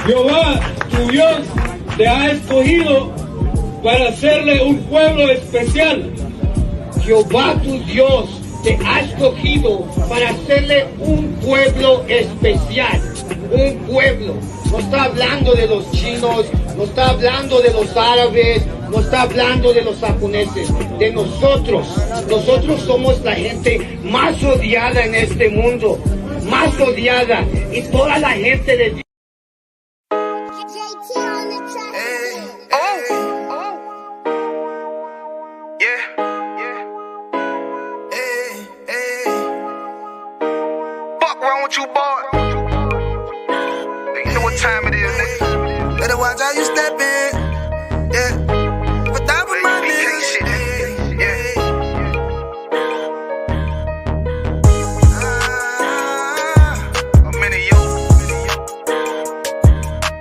Jehová, tu Dios, te ha escogido para hacerle un pueblo especial. Jehová tu Dios te ha escogido para hacerle un pueblo especial. Un pueblo. No está hablando de los chinos, no está hablando de los árabes, no está hablando de los japoneses, de nosotros. Nosotros somos la gente más odiada en este mundo, más odiada. Y toda la gente de you, boy. You know what time it is, nigga. Better watch how you step in. Yeah. But that was my nigga. Yeah. I'm in it, yo.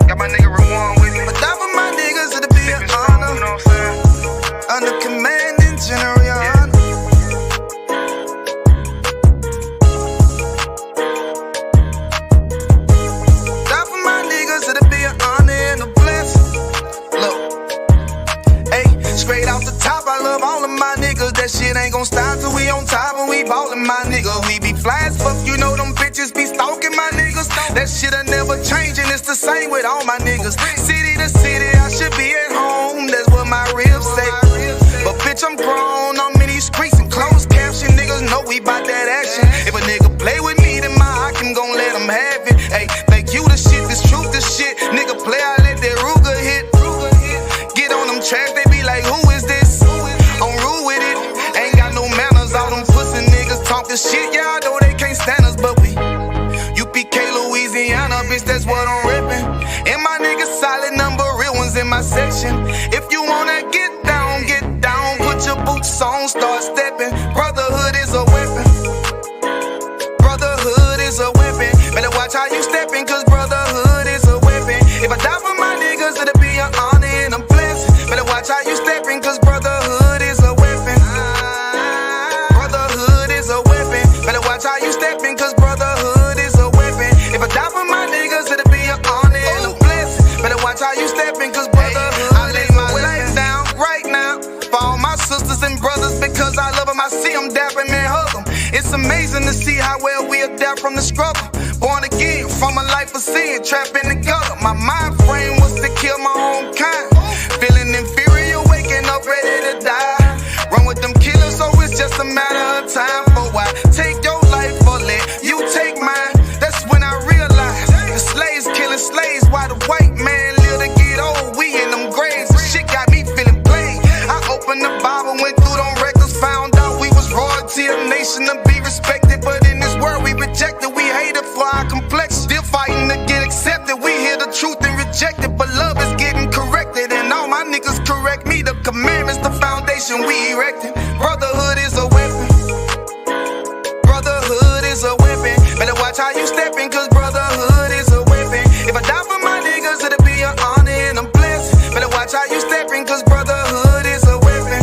Got my nigga Rewan with me. But that was my niggas, it'll be an honor. You know what I'm saying? Under commanding General, your honor. Straight off the top, I love all of my niggas. That shit ain't gon' stop till we on top and we ballin', my nigga. We be fly as fuck, you know them bitches be stalking my niggas. That shit'll never change and it's the same with all my niggas. City to city, I should be at home, that's what my ribs say. But bitch, I'm grown, I'm in these streets and closed caption. Niggas know we bout that action. If a nigga play with me, then my hock, I'm gon' let him have it. Hey, think you the shit, this truth, this shit. Nigga play, I let that Ruger hit. Get on them tracks, they be like, who is this? I'm rude with it, ain't got no manners. All them pussy niggas talking shit, yeah, I know they can't stand us, but we UPK, Louisiana, bitch, that's what I'm rippin'. And my niggas solid number, real ones in my section. If you wanna get down, put your boots on, start steppin'. Brotherhood is a weapon. Brotherhood is a weapon. Better watch how you steppin', cause brotherhood is a weapon. If I die for my niggas, it'll be an honor and a blessing. Better watch how you steppin', cause brotherhood is a weapon. Brotherhood is a weapon. Better watch how you steppin', cause brotherhood is a weapon. If I die for my niggas, it'll be an honor and a blessing. Better watch how you steppin', cause brotherhood I lay my life down right now for all my sisters and brothers, because I love them, I see them, dap them and hug them. It's amazing to see how well we adapt from the struggle. Born again from a life of sin, trapped in the gutter. My mind frame was to kill my own kind. Feeling inferior, waking up ready to die. Run with them killers, so it's just a matter of time. For why take your life or let you take mine? That's when I realized the slaves killing slaves while the white man live to get old. We in them graves, the shit got me feeling played. I opened the Bible, went through them records, found out we was royalty, a nation to be respected. But in this world we rejected, we hated for our complexion. Still fighting to get accepted, we hear the truth and reject it. But love is getting corrected, and all my niggas correct me. The commandments, the foundation we erected. Brotherhood is a weapon. Brotherhood is a weapon. Better watch how you steppin', cause brotherhood is a weapon. If I die for my niggas, it'll be an honor and a blessing. Better watch how you steppin', cause brotherhood is a weapon.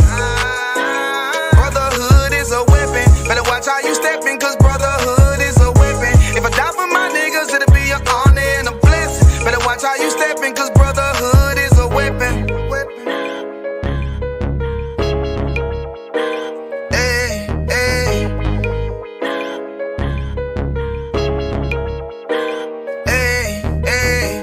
Brotherhood is a weapon. Better watch how you steppin', cause brotherhood is a weapon. If I die for my niggas, it'll be an honor and a blessing. Better watch how you steppin', cause brotherhood is a weapon. Hey, hey. Hey, hey.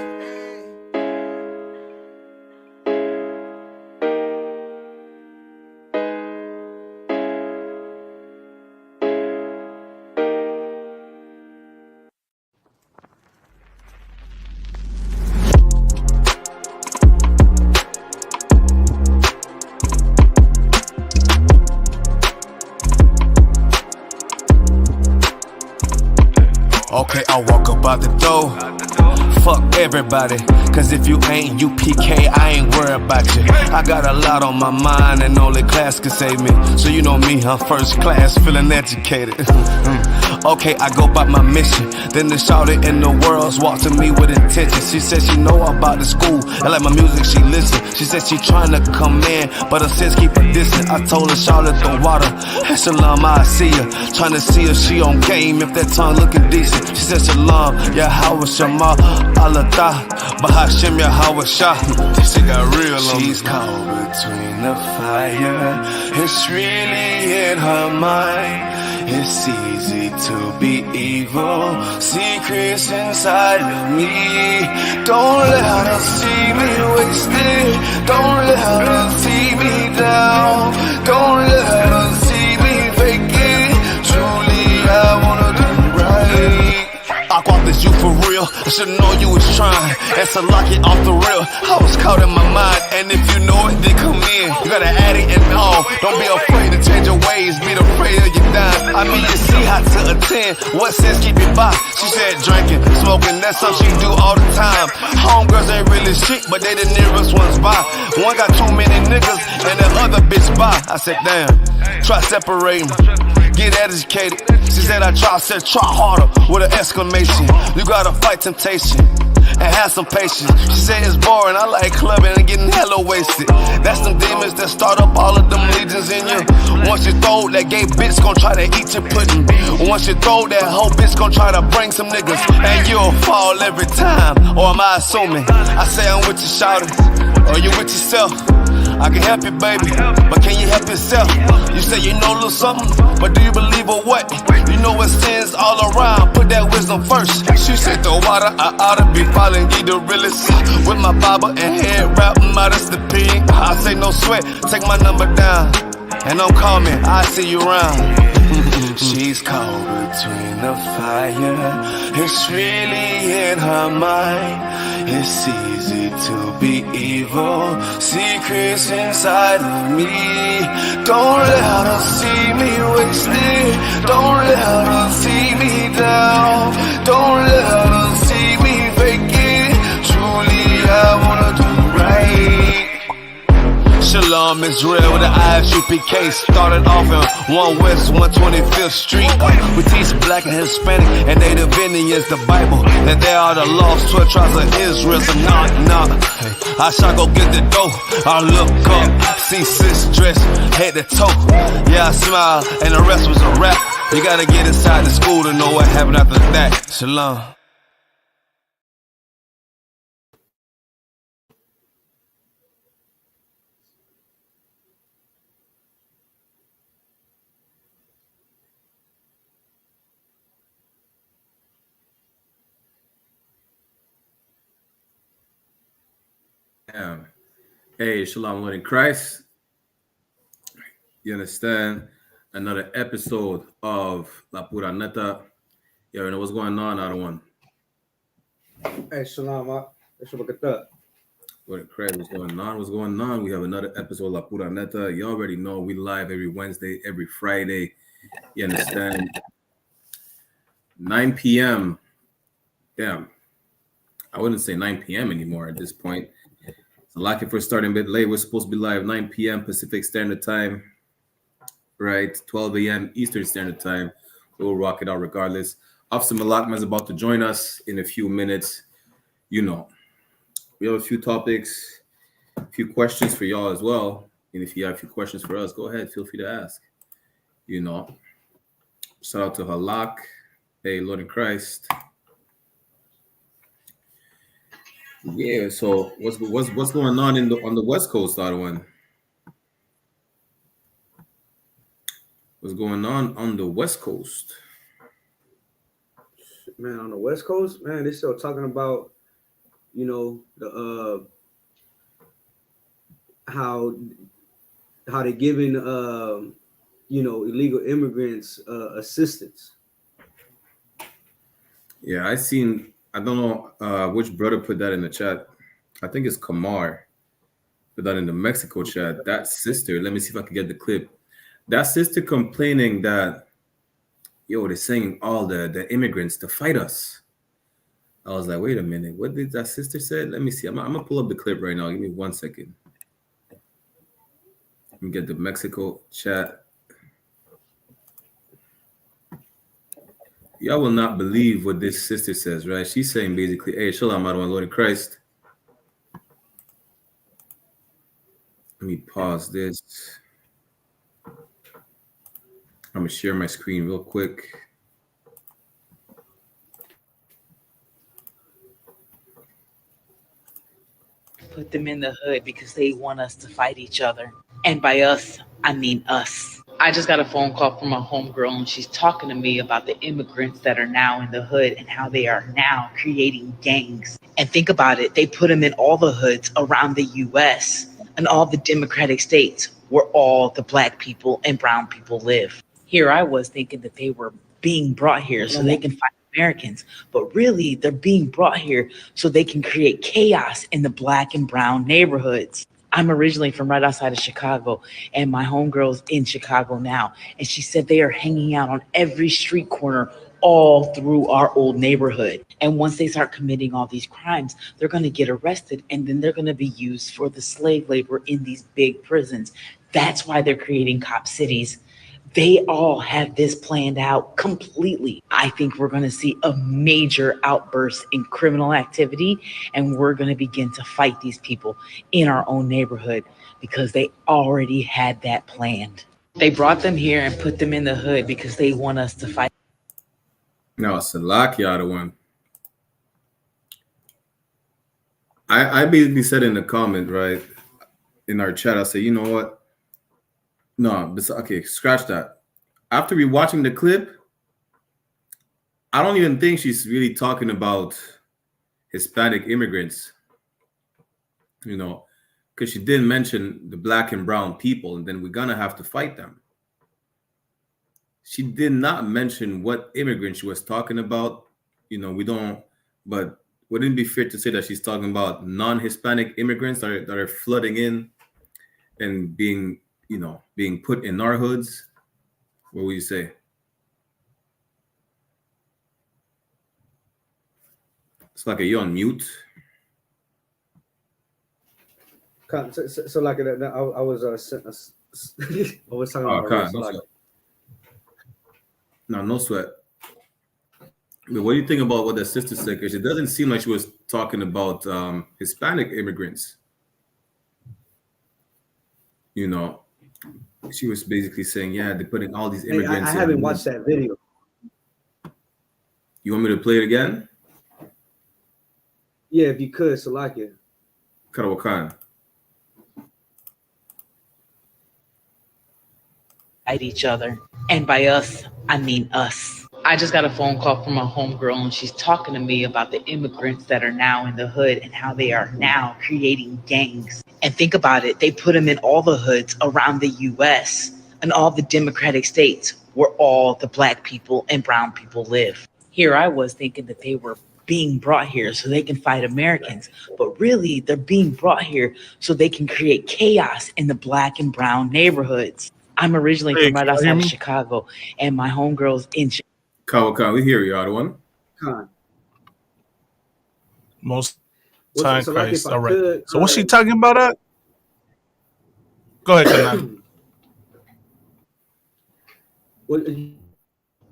Okay, I walk up out the door. Fuck everybody, cause if you ain't UPK, I ain't worried about you. I got a lot on my mind and only class can save me. So you know me, I'm first class, feeling educated. Okay, I go by my mission. Then the shouted in the world walked to me with intention. She said she know about the school and like my music, she listen. She said she trying to come in, but her sis keep her distant. I told her shout at the water. Hey, Shalom, I see her. Trying to see if she on game, if that tongue looking decent. She said Shalom, yeah, how was Shema? Allah Bahashim, yeah, how was Shah? She got real on me. She's caught between the fire. It's really in her mind. It's easy to be evil. Secrets inside of me. Don't let her see me wasted. Don't let her see me down. Don't let her see me fake it. Truly, I wanna do right. I caught this you for real. I should've known you was trying. That's a lock it off the real. I was caught in my mind, and if you know it, then come in. You gotta add it and all. Don't be afraid to change your ways. Be afraid of your dime. I mean, you see how to attend. What sense keep it by? She said drinking, smoking. That's something she do all the time. Homegirls ain't really shit, but they the nearest ones by. One got too many niggas, and the other bitch by. I said, damn. Try separating. Get educated. She said I said try harder with an exclamation. You gotta fight temptation and have some patience. She said it's boring, I like clubbing and getting hella wasted. That's them demons that start up all of them legions in you. Once you throw that gay bitch gon' try to eat your pudding. Once you throw that whole bitch gon' try to bring some niggas, and you'll fall every time. Or am I assuming? I say I'm with you shouting, or you with yourself. I can help you, baby, but can you help yourself? You say you know a little something, but do you believe or what? You know it sins all around, put that wisdom first. She said the water, I oughta be following you the realest. With my Bible and head wrap, modest the pig. I say no sweat, take my number down, and don't call me, I see you around. She's caught between the fire. It's really in her mind. It's easy to be evil. Secrets inside of me. Don't let her see me wasted. Don't let her see me down. Don't let her see me fake it. Truly, I wanna do right. Shalom Israel with the ISUPK. Started off in 1 West 125th Street. We teach black and Hispanic and Native Indians the Bible, that they are the lost 12 tribes of Israel. So knock. I shall go get the dough. I look up, see sis dressed head to toe. Yeah, I smile, and the rest was a rap. You gotta get inside the school to know what happened after that. Shalom. Hey, Shalom, Lord in Christ. You understand? Another episode of La Pura Neta. You already know what's going on, other one. Hey, Shalom. Let's look at that. Lord in Christ, what's going on? What's going on? We have another episode of La Pura Neta. You already know we live every Wednesday, every Friday. You understand? 9 p.m. Damn. I wouldn't say 9 p.m. anymore at this point. Lucky for starting a bit late. We're supposed to be live 9 p.m. Pacific Standard Time, right? 12 a.m. Eastern Standard Time. We'll rock it out regardless. Officer Malakma is about to join us in a few minutes. You know, we have a few topics, a few questions for y'all as well. And if you have a few questions for us, go ahead. Feel free to ask. You know, shout out to Halak. Hey, Lord in Christ. Yeah, so what's going on on the West Coast, other one? What's going on the West Coast? Man, on the West Coast, man, they're still talking about, you know, the how they're giving you know, illegal immigrants assistance. Yeah, I don't know which brother put that in the chat. I think it's Kamar put that in the Mexico chat. That sister, let me see if I can get the clip. That sister complaining that, they're saying all the immigrants to fight us. I was like, wait a minute, what did that sister say? Let me see. I'm gonna pull up the clip right now. Give me 1 second. Let me get the Mexico chat. Y'all will not believe what this sister says, right? She's saying basically, hey, Shalom, I don't Lord in Christ. Let me pause this. I'm going to share my screen real quick. Put them in the hood because they want us to fight each other. And by us, I mean us. I just got a phone call from my homegirl, and she's talking to me about the immigrants that are now in the hood and how they are now creating gangs. And think about it, they put them in all the hoods around the US and all the democratic states where all the black people and brown people live. Here I was thinking that they were being brought here so they can fight Americans, but really they're being brought here so they can create chaos in the black and brown neighborhoods. I'm originally from right outside of Chicago, and my homegirl's in Chicago now, and she said they are hanging out on every street corner all through our old neighborhood. And once they start committing all these crimes, they're going to get arrested, and then they're going to be used for the slave labor in these big prisons. That's why they're creating cop cities. They all have this planned out completely. I think we're going to see a major outburst in criminal activity, and we're going to begin to fight these people in our own neighborhood because they already had that planned. They brought them here and put them in the hood because they want us to fight. No, Salakia, the one. I basically said in the comment, right, in our chat, I said, you know what? No, okay, scratch that. After rewatching the clip, I don't even think she's really talking about Hispanic immigrants, you know, because she didn't mention the black and brown people, and then we're going to have to fight them. She did not mention what immigrants she was talking about. You know, we don't, but wouldn't it be fair to say that she's talking about non-Hispanic immigrants that are flooding in and being, you know, being put in our hoods? What would you say? It's like, are you on mute? So like I was I was talking about no sweat. But what do you think about what the sister said? Because it doesn't seem like she was talking about Hispanic immigrants. You know, she was basically saying, yeah, they're putting all these immigrants. I haven't watched that video. You want me to play it again? Yeah, if you could, Salakia. Karawakan. Fight each other. And by us, I mean us. I just got a phone call from my homegirl, and she's talking to me about the immigrants that are now in the hood and how they are now creating gangs. And think about it, they put them in all the hoods around the US and all the democratic states where all the black people and brown people live. Here I was thinking that they were being brought here so they can fight Americans, but really they're being brought here so they can create chaos in the black and brown neighborhoods. I'm originally from right outside of Chicago, and my homegirl's in Khan, we hear you, other one. Khan. Most time So Christ. like All right. So what's she talking about? Go ahead, Kanan. Well,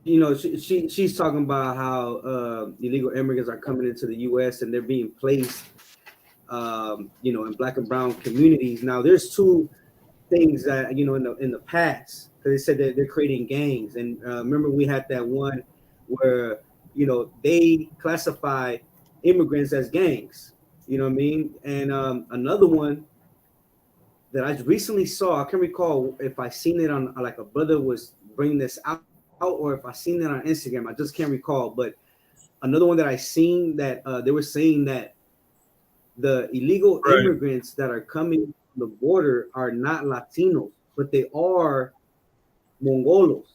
you know, she's talking about how illegal immigrants are coming into the U.S. and they're being placed, you know, in black and brown communities. Now, there's two things that, you know, in the past, because they said that they're creating gangs. And remember, we had that one where, you know, they classify immigrants as gangs. You know what I mean? And another one that I recently saw, I can't recall if I seen it on, like, a brother was bringing this out, or if I seen it on Instagram. I just can't recall. But another one that I seen that they were saying that the illegal immigrants that are coming to the border are not Latinos, but they are Mongolos.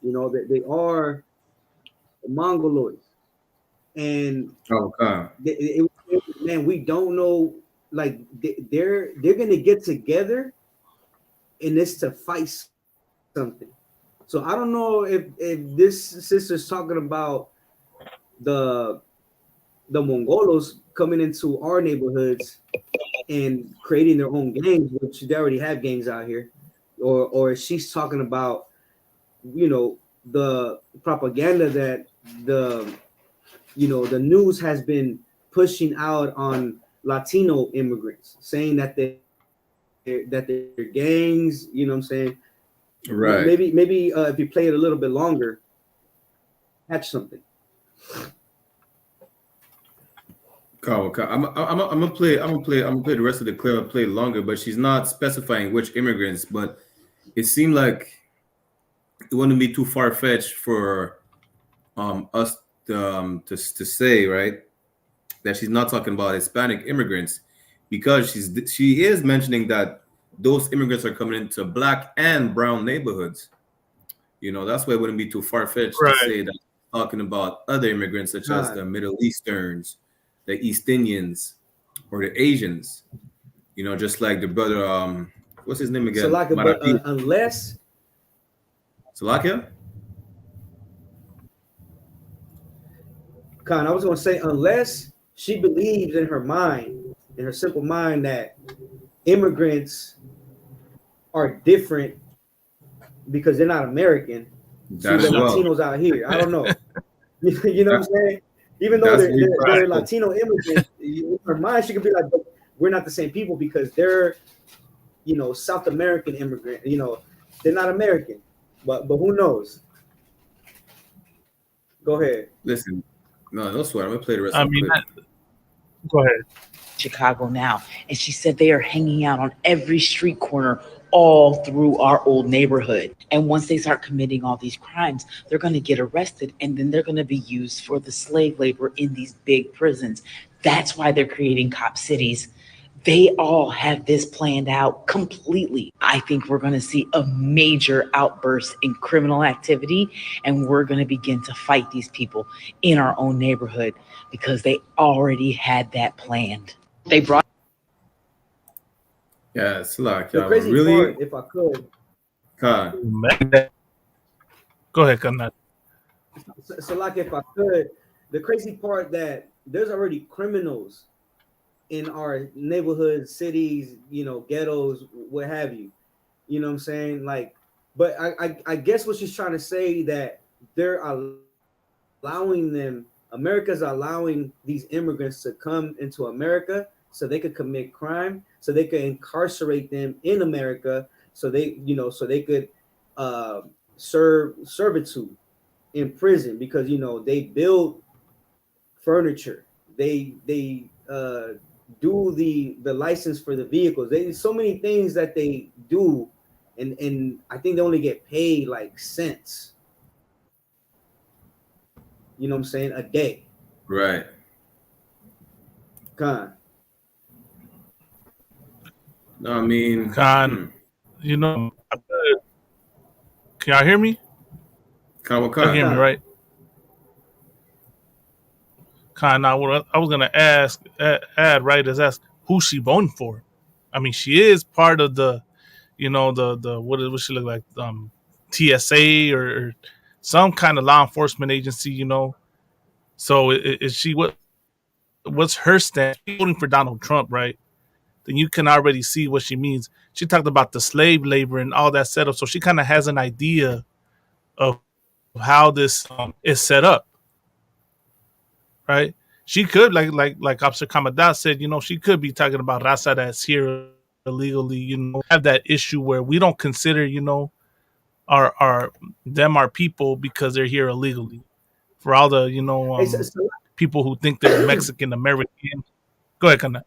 You know, that they are Mongoloids. And man, we don't know. Like they're gonna get together, and it's to fight something. So I don't know if this sister's talking about the Mongolos coming into our neighborhoods and creating their own gangs, which they already have gangs out here, or she's talking about, you know, the propaganda that the the news has been pushing out on Latino immigrants, saying that they're gangs. You know what I'm saying? Right. Maybe if you play it a little bit longer, catch something. I'm gonna play the rest of the clip. I'll play it longer, but she's not specifying which immigrants. But it seemed like it wouldn't be too far fetched for us to say, right, that she's not talking about Hispanic immigrants, because she is mentioning that those immigrants are coming into Black and brown neighborhoods. That's why it wouldn't be too far fetched to say that talking about other immigrants such as the Middle Easterns, the East Indians, or the Asians. Just like the brother, what's his name again? Unless Salakia? Khan, I was going to say, unless she believes in her mind, in her simple mind, that immigrants are different because they're not American. So the Latinos out here, I don't know. You know what I'm saying? Even though they're Latino immigrants, in her mind, she could be like, we're not the same people because they're, South American immigrant. They're not American. But who knows? Go ahead. Listen, no, don't swear. I'm gonna play the rest of the clip. Go ahead. Chicago now, and she said they are hanging out on every street corner all through our old neighborhood. And once they start committing all these crimes, they're going to get arrested, and then they're going to be used for the slave labor in these big prisons. That's why they're creating cop cities. They all have this planned out completely. I think we're going to see a major outburst in criminal activity, and we're going to begin to fight these people in our own neighborhood because they already had that planned. They brought. Yeah, it's like the crazy part, if I could. Go ahead, Kanad. So, like, if I could, the crazy part that there's already criminals in our neighborhoods, cities, ghettos, what have you. You know what I'm saying? Like, but I guess what she's trying to say, that they're allowing them, America's allowing these immigrants to come into America so they could commit crime, so they could incarcerate them in America, so they, so they could serve servitude in prison, because they build furniture, they do the license for the vehicles. There's so many things that they do, and I think they only get paid like cents. You know what I'm saying? A day. Right. Khan. No, I mean, Khan, can y'all hear me? Khan. You can hear me, right? Khan, now what I was gonna add, right, is ask who she voting for. I mean, she is part of the, the what she look like, TSA or some kind of law enforcement agency, So is she what's her stance? She's voting for Donald Trump, right? Then you can already see what she means. She talked about the slave labor and all that setup, so she kind of has an idea of how this is set up, right? She could, like Officer Kamadat said, she could be talking about RAZA that's here illegally, have that issue where we don't consider, our people because they're here illegally. For all the, people who think they're Mexican American. Go ahead, Kana.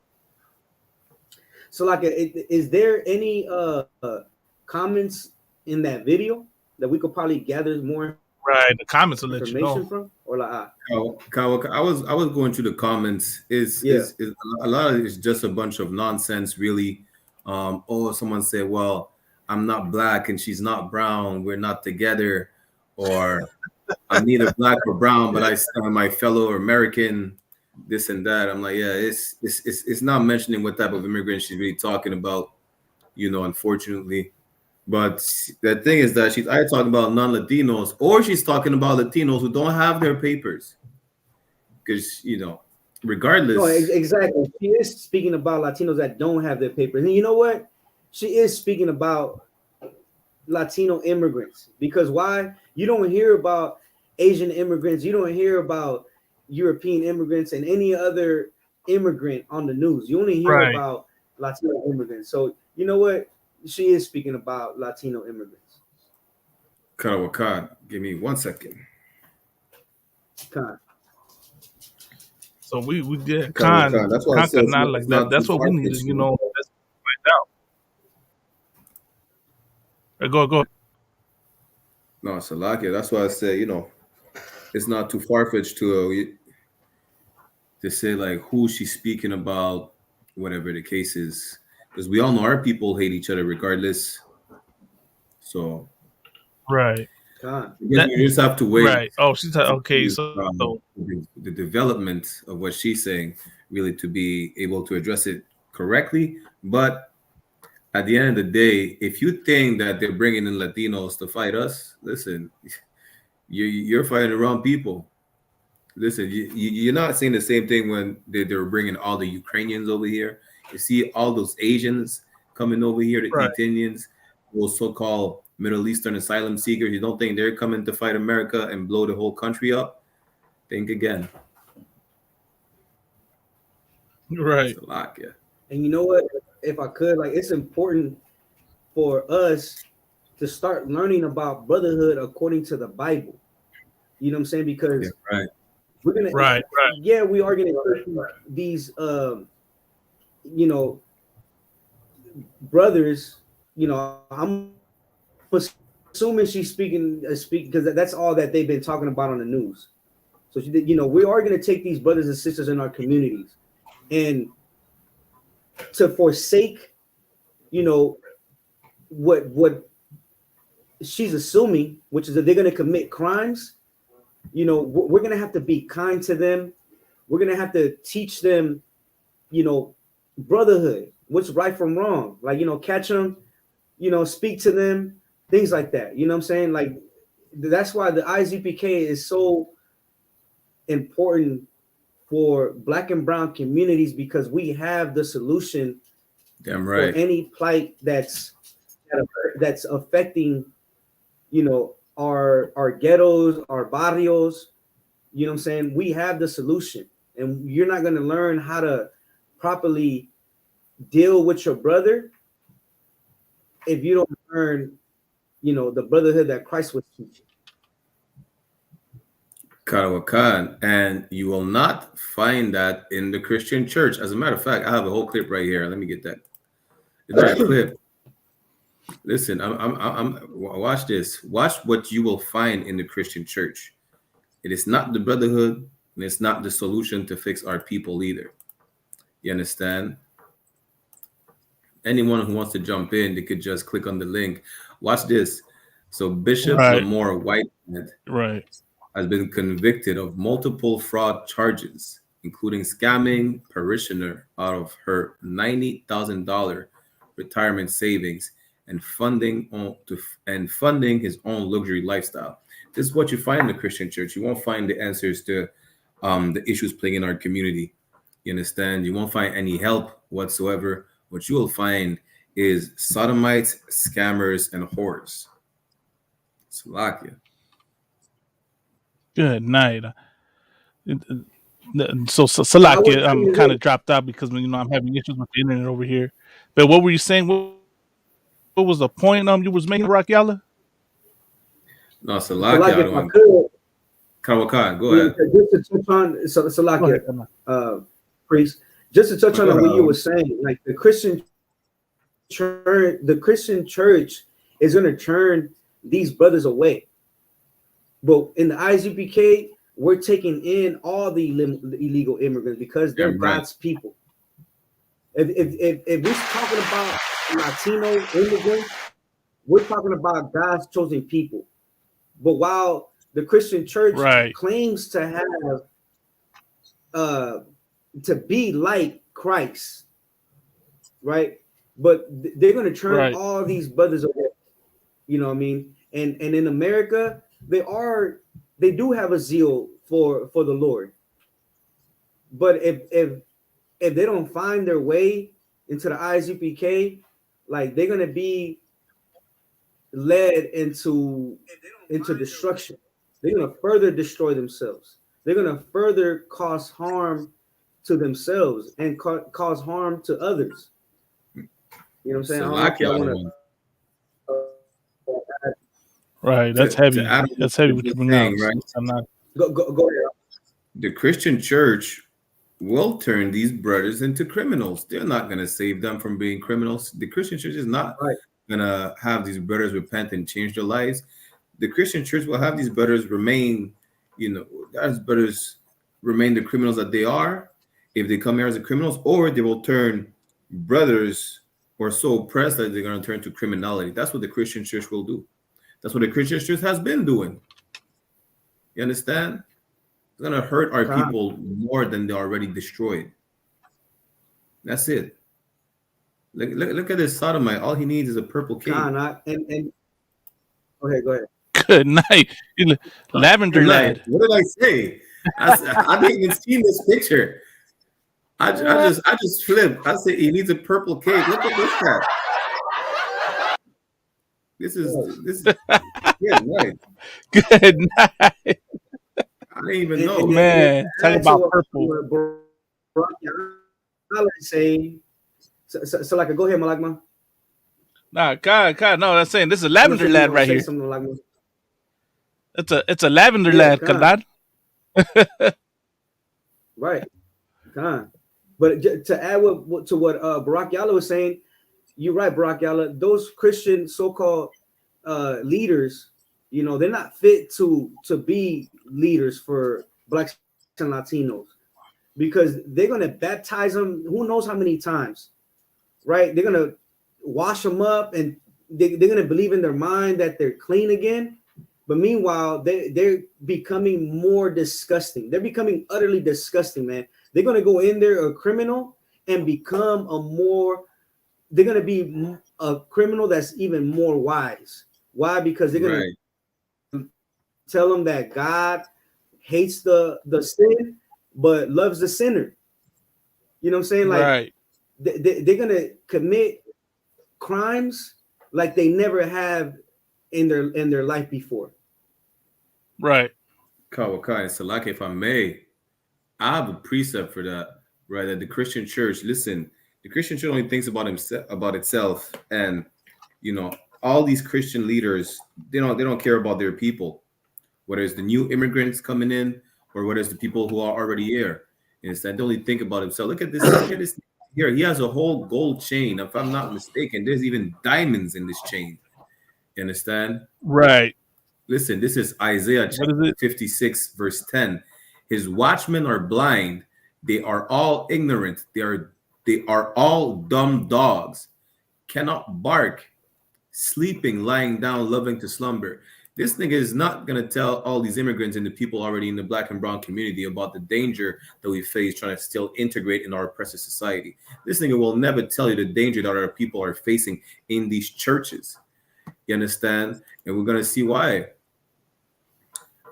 So, like, is there any comments in that video that we could probably gather more? Right, the comments will let you know. From, or like, I was going through the comments. Is a lot of it is just a bunch of nonsense, really. Someone said, "Well, I'm not black and she's not brown. We're not together," or "I'm neither black or brown, but I stand with my fellow American." This and that. I'm like, yeah, it's not mentioning what type of immigrant she's really talking about, unfortunately. But the thing is that she's either talking about non-Latinos or she's talking about Latinos who don't have their papers. Because, regardless. No, exactly. She is speaking about Latinos that don't have their papers. And you know what? She is speaking about Latino immigrants. Because why? You don't hear about Asian immigrants. You don't hear about European immigrants and any other immigrant on the news. You only hear Right. about Latino immigrants. So you know what? She is speaking about Latino immigrants. Karawakan, give me 1 second. Con. So we did Karawakan. That's why I said it's not not, like it's that. not too That's what we need to, far-fetched. you know, let's find out. Go. No, Salakia. That's why I said, you know, it's not too far-fetched to say like who she's speaking about, whatever the case is, because we all know our people hate each other regardless. So Right. Con. you just have to wait. Right. Oh, she's okay. See, So the development of what she's saying really to be able to address it correctly. But at the end of the day, if you think that they're bringing in Latinos to fight us, listen, you're fighting the wrong people. Listen, you're not saying the same thing when they're bringing all the Ukrainians over here. You see all those Asians coming over here, the right. Ethiopians, those so-called Middle Eastern asylum seekers. You don't think they're coming to fight America and blow the whole country up? Think again. Right. It's a lot, yeah. And you know what? If I could, like, it's important for us to start learning about brotherhood according to the Bible. You know what I'm saying? Because Yeah, right. we're gonna, Right. yeah, we are gonna these, you know, brothers. You know, I'm assuming she's speaking because that's all that they've been talking about on the news. So you know, we are gonna take these brothers and sisters in our communities and to forsake, you know, what she's assuming, which is that they're going to commit crimes. You know, we're going to have to be kind to them. We're going to have to teach them, you know, brotherhood, what's right from wrong. Like, you know, catch them, you know, speak to them, things like that. You know what I'm saying? Like, that's why the IZPK is so important for Black and brown communities, because we have the solution Damn right. for any plight that's affecting, you know, our ghettos, our barrios. You know what I'm saying? We have the solution, and you're not going to learn how to properly deal with your brother if you don't learn, you know, the brotherhood that Christ was teaching. Karawakan, and you will not find that in the Christian church. As a matter of fact, I have a whole clip right here. Let me get that. That clip. Listen, I'm watch this. Watch what you will find in the Christian church. It is not the brotherhood, and it's not the solution to fix our people either. You understand? Anyone who wants to jump in, they could just click on the link. Watch this. So Bishop Right. Lamore Whitehead Right. has been convicted of multiple fraud charges, including scamming parishioner out of her $90,000 retirement savings and funding his own luxury lifestyle. This is what you find in the Christian church. You won't find the answers to the issues plaguing our community. You understand? You won't find any help whatsoever. What you will find is sodomites, scammers, and whores. Salakia. Good night. So Salakia, I'm kind of dropped out because, you know, I'm having issues with the internet over here. But what were you saying? What was the point you was making, Rakyala? No, Salakia. If I could, Kawakan, go ahead. Just to touch on Salakia, priest. Just to touch on what you were saying, like the Christian church is going to turn these brothers away. But in the IZPK, we're taking in all the illegal immigrants because they're God's people. If we're talking about Latino immigrants, we're talking about God's chosen people. But while the Christian church claims to have to be like Christ, right? But they're going to turn all these brothers away. You know what I mean? And in America, they do have a zeal for the Lord. But if they don't find their way into the IZPK, like they're gonna be led into destruction. They're gonna further destroy themselves. They're gonna further cause harm to themselves and cause harm to others. You know what I'm saying? I don't know if y'all want to. Right. That's To heavy. add on That's to heavy what what you're you're bringing out. saying, right? I'm not. Go ahead. The Christian church will turn these brothers into criminals. They're not going to save them from being criminals. The Christian church is not Right. going to have these brothers repent and change their lives. The Christian church will have these brothers remain, as brothers remain the criminals that they are if they come here as the criminals, or they will turn brothers who are so oppressed that they're going to turn to criminality. That's what the Christian church will do. That's what the Christian church has been doing. You understand? It's going to hurt our people more than they already destroyed. That's it. Look at this sodomite. All he needs is a purple cape. And go ahead. Good night. Lavender lad. What did I say? I didn't even see this picture. I just flipped. I said he needs a purple cape. Look at this guy. This is yeah, right. Good night. I didn't even know. Man, talk about purple. Saying, so like, go ahead, Malakma. Nah, God, no, that's saying this is a lavender lad right here. Like it's a lavender lad, Kanad. Right, God. But to add to what Barack Yala was saying, you're right, Barack Yala. Those Christian so-called leaders, they're not fit to be leaders for Blacks and Latinos, because they're gonna baptize them who knows how many times, right? They're gonna wash them up, and they're gonna believe in their mind that they're clean again. But meanwhile, they're becoming more disgusting. They're becoming utterly disgusting, man. They're gonna go in there a criminal and become they're gonna be a criminal that's even more wise. Why? Because they're gonna tell them that God hates the sin but loves the sinner. You know what I'm saying? Like, right. They're gonna commit crimes like they never have in their life before. Right. Kawakai, Salaki, if I may, I have a precept for that, right? That the Christian church, listen, the Christian church only thinks about itself, and all these Christian leaders, they don't care about their people, whether it's the new immigrants coming in or whether it's the people who are already here. Instead, they only think about himself. Look at this here. He has a whole gold chain. If I'm not mistaken, there's even diamonds in this chain. You understand? Right. Listen, this is Isaiah chapter 56, verse 10. His watchmen are blind. They are all ignorant. They are all dumb dogs, cannot bark, sleeping, lying down, loving to slumber. This nigga is not going to tell all these immigrants and the people already in the Black and brown community about the danger that we face trying to still integrate in our oppressive society. This nigga will never tell you the danger that our people are facing in these churches. You understand? And we're going to see why.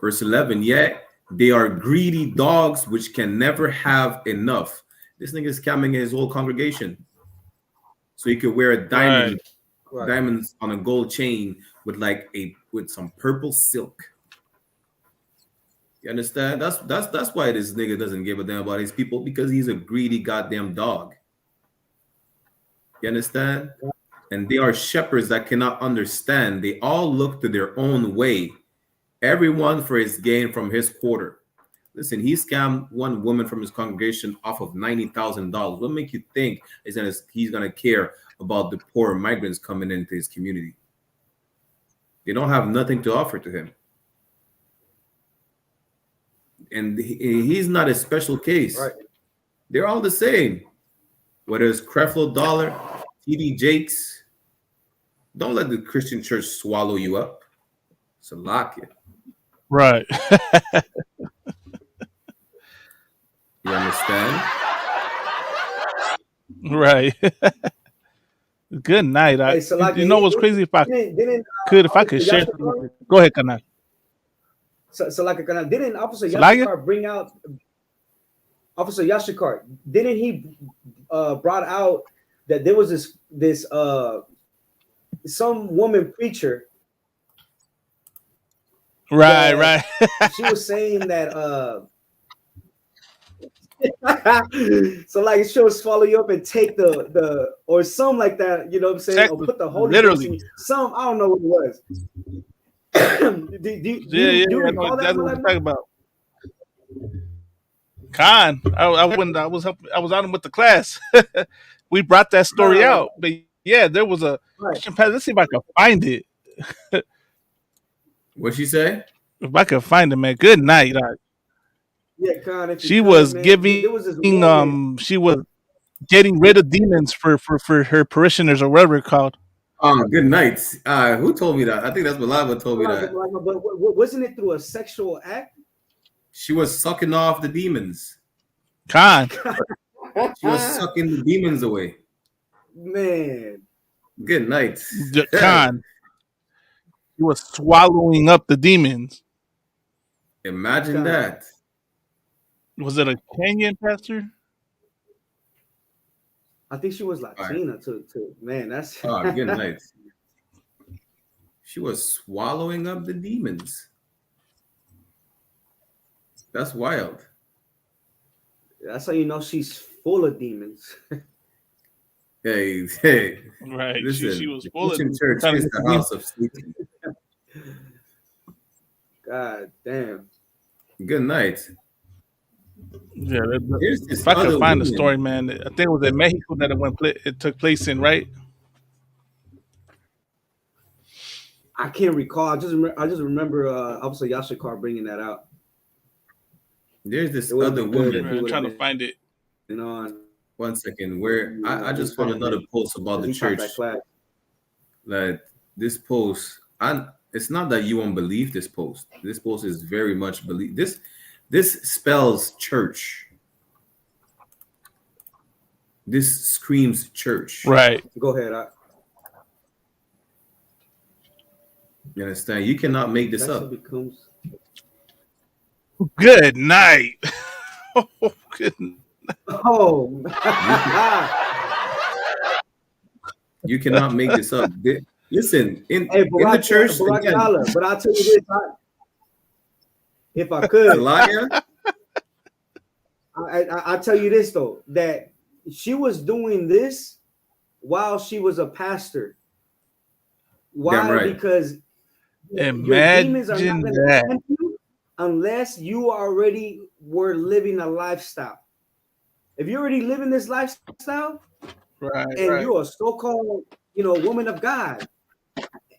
Verse 11, yet they are greedy dogs which can never have enough. This nigga is scamming his whole congregation. So he could wear a diamond, diamonds on a gold chain with some purple silk. You understand? That's why this nigga doesn't give a damn about his people, because he's a greedy goddamn dog. You understand? And they are shepherds that cannot understand. They all look to their own way, everyone for his gain from his quarter. Listen, he scammed one woman from his congregation off of $90,000. What make you think he's gonna care about the poor migrants coming into his community? They don't have nothing to offer to him. And he's not a special case. Right. They're all the same. Whether it's Creflo Dollar, TD Jakes, don't let the Christian church swallow you up. So lock it. Right. You understand? Right. Good night. Hey, so like, you know what's crazy? If I could share. Go ahead, Kanad. So like, didn't Officer Yashikar bring out Officer Yashikar? Didn't he brought out that there was this some woman preacher Right, that right. she was saying that so like she'll swallow you up and take the or something like that, you know what I'm saying? Or put the Holy Ghost in Literally. you. Some I don't know what it was. Yeah, yeah, Do you yeah. No, recall that, that's what we're Malak? talking about. Khan, I went. I was on with the class. We brought that story Nah, out, but yeah, there was a right. Christian pastor. Let's see if I can find it. What'd she say? If I can find it, man. Good night. Yeah, Khan, if you She could, was man. giving. There was this woman. She was getting rid of demons for her parishioners or whatever it's called. Oh, good night. Who told me that? I think that's Malava told me that. But wasn't it through a sexual act? She was sucking off the demons. Khan. She was sucking the demons away. Man. Good night. Khan. He was swallowing up the demons. Imagine that. Was it a Kenyan pastor? I think she was Latina too. Man, that's Oh, good night. She was swallowing up the demons. That's wild. That's how you know she's full of demons. Hey. Right. Listen, She was the full of Christian church is the house of Satan. God damn. Good night. Yeah, This if I could other find the woman. story, man, I think it was in Mexico that it took place in, right? I can't recall. I just remember Officer Yashikar bringing that out. There's this It would've other been good woman. if he I'm would've trying to been- find it. You know, One second. Where I just found another post about the he taught church. that class. Like this post, it's not that you won't believe this post. This post is very much believe. This spells church. This screams church. Right. Go ahead. You understand? You cannot make this up. Becomes... Good night. Oh, good. Oh. You cannot make this up. Listen, in the church, Barack, but I'll tell you this. If I could, I'll tell you this though, that she was doing this while she was a pastor. Why? Right. Because Imagine your demons are not going to that. tempt you unless you already were living a lifestyle. If you're already living this lifestyle, right, and you're a so-called, woman of God,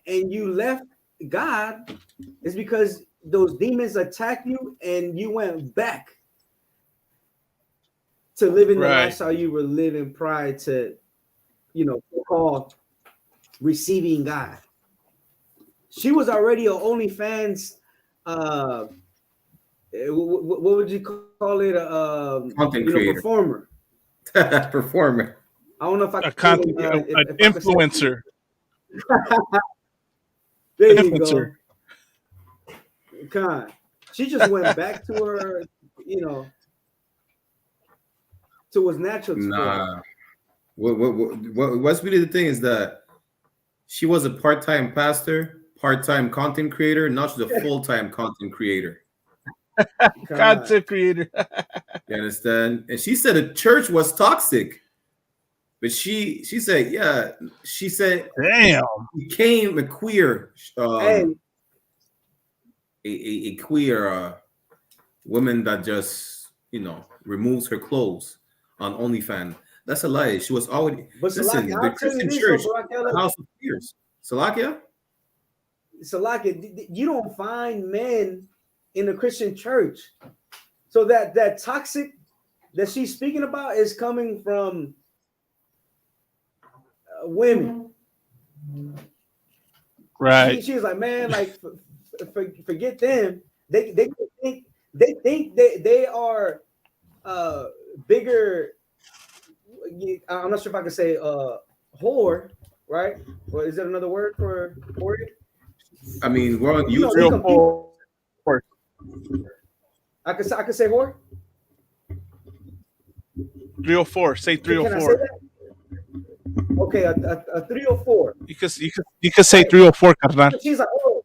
and you left God, it's because those demons attacked you and you went back to living the lifestyle you were living prior to, so-called receiving God. She was already an OnlyFans, what would you call it? Content creator. Performer. Performer. I don't know if I an influencer. There you go. Con. She just went back to her, to what's natural. Nah. What's really the thing is that she was a part-time pastor, part-time content creator. Now she's a full-time content creator. Content creator. You understand? And she said the church was toxic. But she said, yeah, she said, damn, became a queer, a queer woman that just, removes her clothes on OnlyFans. That's a lie. She was already, but listen, the Christian church, the house of queers. Salakia, you don't find men in the Christian church. So that toxic that she's speaking about is coming from women, right? She was like, man, like forget them. They think they are bigger. I'm not sure if I can say whore, right? Or is that another word for whore? I mean, we're on YouTube. I could say whore. 304. Say 304. Okay, a 304. You could say 304, carnal. She's like, oh,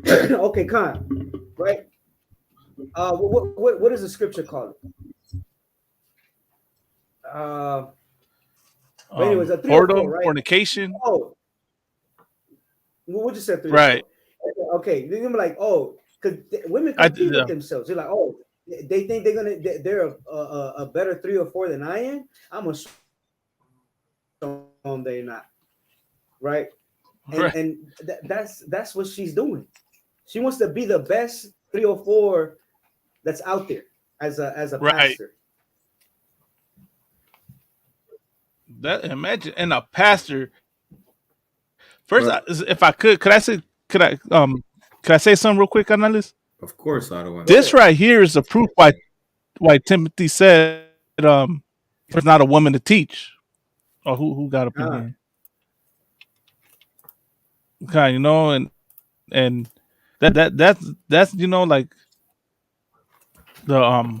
Okay, Khan, right? What does the scripture call it? But anyways, a 304, Whoredom, right? fornication. Oh, we'll just say 304. Right. Okay, they're gonna be like, oh, because women compete with themselves. They're like, oh, they think they're a better 3 or 4 than I am. I'm gonna show them they're not, right? And that's what she's doing. She wants to be the best 3 or 4 that's out there as a pastor. That imagine, and a pastor. First, if I could I say something real quick, Analyst? Of course, I don't want. This right here is the proof why Timothy said there's not a woman to teach. Or who got up in here? Okay, you know, and that's you know, like the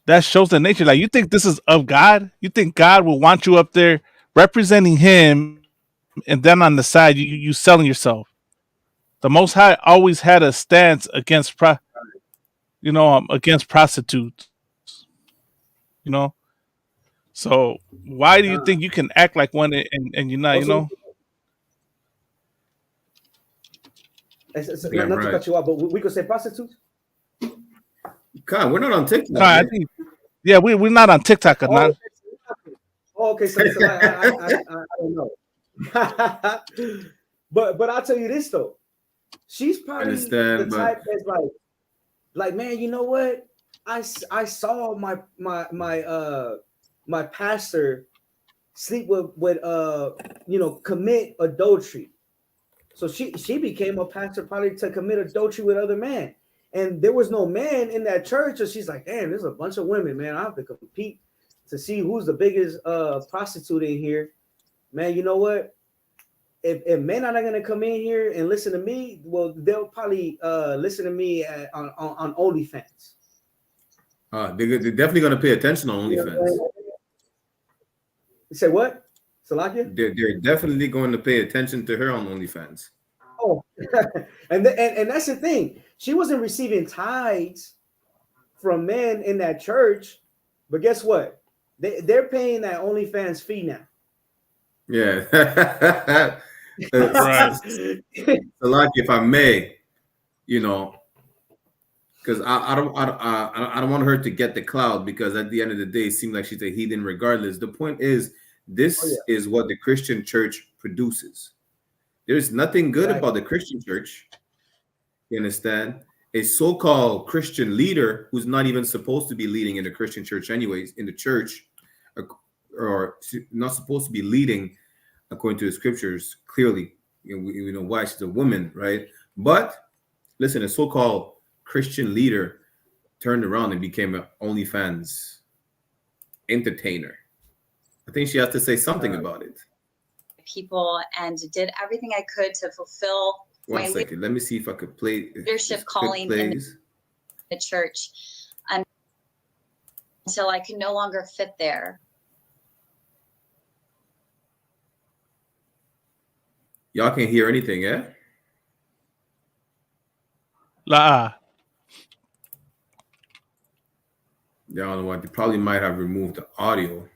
that shows the nature. Like, you think this is of God? You think God will want you up there representing Him, and then on the side you selling yourself? The Most High always had a stance against against prostitutes. You know, so why do you think you can act like one and you're not? You know. Not to cut you off, but we could say prostitutes. God, we're not on TikTok. I think, yeah, we're not on TikTok or not. Okay, so I don't know. but I'll tell you this though, she's probably the type that's like, man, you know what? I saw my pastor sleep with commit adultery. So she became a pastor probably to commit adultery with other men. And there was no man in that church. So she's like, damn, there's a bunch of women, man. I have to compete to see who's the biggest prostitute in here. Man, you know what? If men are not going to come in here and listen to me, well, they'll probably listen to me on OnlyFans. They're definitely going to pay attention on OnlyFans. You say what? Salakia? They're definitely going to pay attention to her on OnlyFans. Oh, and that's the thing. She wasn't receiving tithes from men in that church, but guess what? They're paying that OnlyFans fee now. Yeah. Right. Salakia, if I may, because I don't want her to get the cloud, because at the end of the day, it seems like she's a heathen regardless. The point is, this is what the Christian church produces. There's nothing good about the Christian church. You understand? A so-called Christian leader who's not even supposed to be leading in the Christian church anyways, in the church, or not supposed to be leading according to the scriptures, clearly. You know why? She's a woman, right? But listen, a so-called Christian leader turned around and became an OnlyFans entertainer. I think she has to say something about it. People, and did everything I could to fulfill my second. Let me see if I could play leadership calling in the church until I could no longer fit there. Y'all can't hear anything, yeah? La. Yeah, I don't know what. They probably might have removed the audio.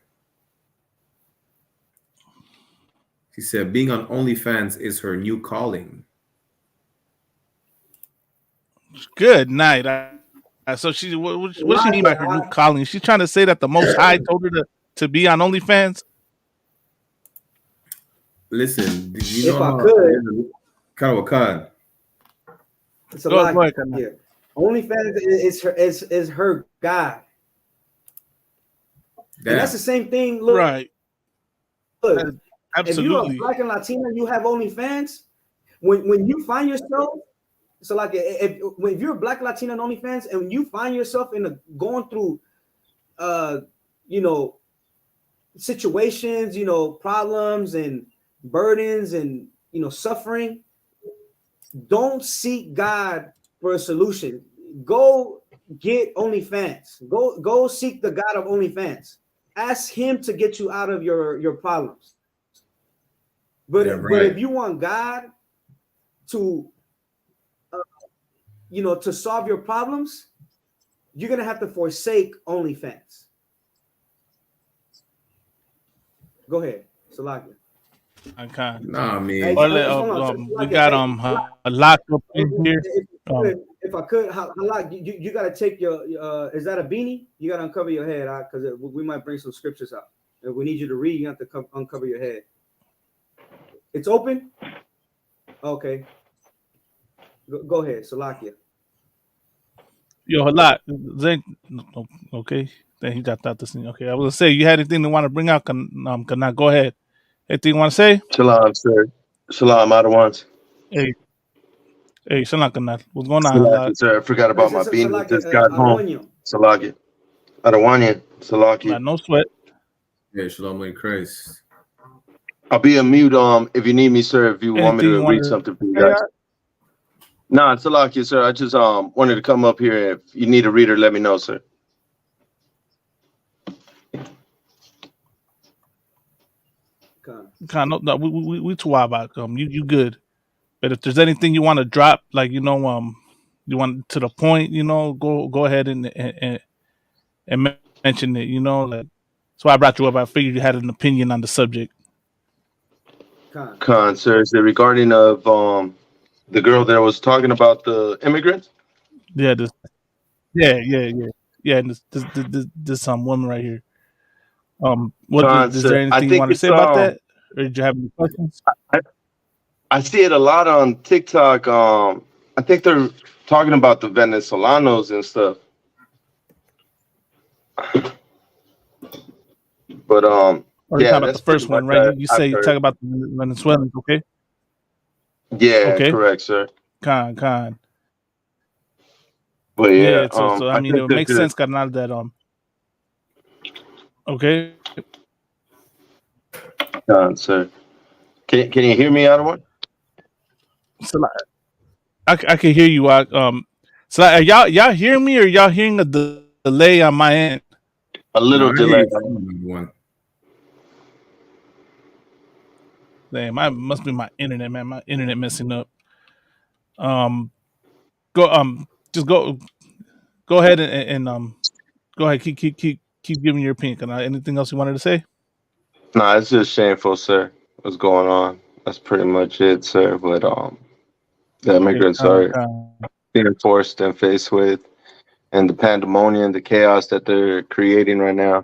She said, being on OnlyFans is her new calling. Good night. So what does she mean by her new calling? Is she trying to say that the Most High told her to be on OnlyFans? Listen, did you know if I could, Khan. It's a lot here. OnlyFans is her God. And that's the same thing. Look, right. Look, absolutely. If you're a Black and Latina, you have OnlyFans. When you find yourself, so like if you're a Black Latina on OnlyFans, and when you find yourself going through, situations, problems and burdens and suffering, don't seek God for a solution. Go get OnlyFans. Go seek the God of OnlyFans. Ask Him to get you out of your problems. But if you want God, to to solve your problems, you're gonna have to forsake OnlyFans. Go ahead, Salakia. Okay. Nah, me. Hey, Or hold on, we Salakia, got hey, a lock up in here. if I could, Halak, you gotta take your is that a beanie? You gotta uncover your head, because we might bring some scriptures out. If we need you to read, you have to uncover your head. It's open. Okay. Go ahead, Salakia. Yo, a lot. Okay. Then he dropped out this thing. Okay, I was gonna say you had anything to want to bring out? Can I go ahead? Anything you want to say? Shalom, sir. Shalom, out of ones. Hey, Shalom, Kanal. What's going on, Salaki, Halak? sir. I forgot about my beanie. Salakia, Just got home. Aronio. Salaki. Adawanya. Salaki. No sweat. Yeah, Shalom Aleichem Christ. I'll be a mute if you need me, sir, if you want me Anything you to want read to something for you say? guys. Nah, Salaki, sir. I just wanted to come up here. If you need a reader, let me know, sir. No, we too wild about you good. But if there's anything you want to drop, like you want to the point, go ahead and mention it. Like so I brought you up. I figured you had an opinion on the subject. Khan, sir. Is it regarding of the girl that was talking about the immigrants? Yeah, yeah. And this woman right here. What Khan, is sir. there I anything you think want to it's say about that, or did you have any questions? I see it a lot on TikTok. I think they're talking about the Venezolanos and stuff. But Or you yeah, talking about that's the first pretty one, much right? You I've say you heard. talk about the Venezuelans, okay? Yeah, Okay. correct, sir. Con. But Yeah, yeah, so I mean, think it they're makes good. sense, carnal, that okay. Sir. Can you hear me, Ottawa? So I can hear you. So y'all hear me, or y'all hearing a delay on my end? A little No, I hear delay. you, one. Damn, must be my internet, man. My internet messing up. Just go ahead and go ahead. Keep giving your opinion. Anything else you wanted to say? Nah, it's just shameful, sir. What's going on? That's pretty much it, sir. But the immigrants are being forced and faced with, and the pandemonium, the chaos that they're creating right now.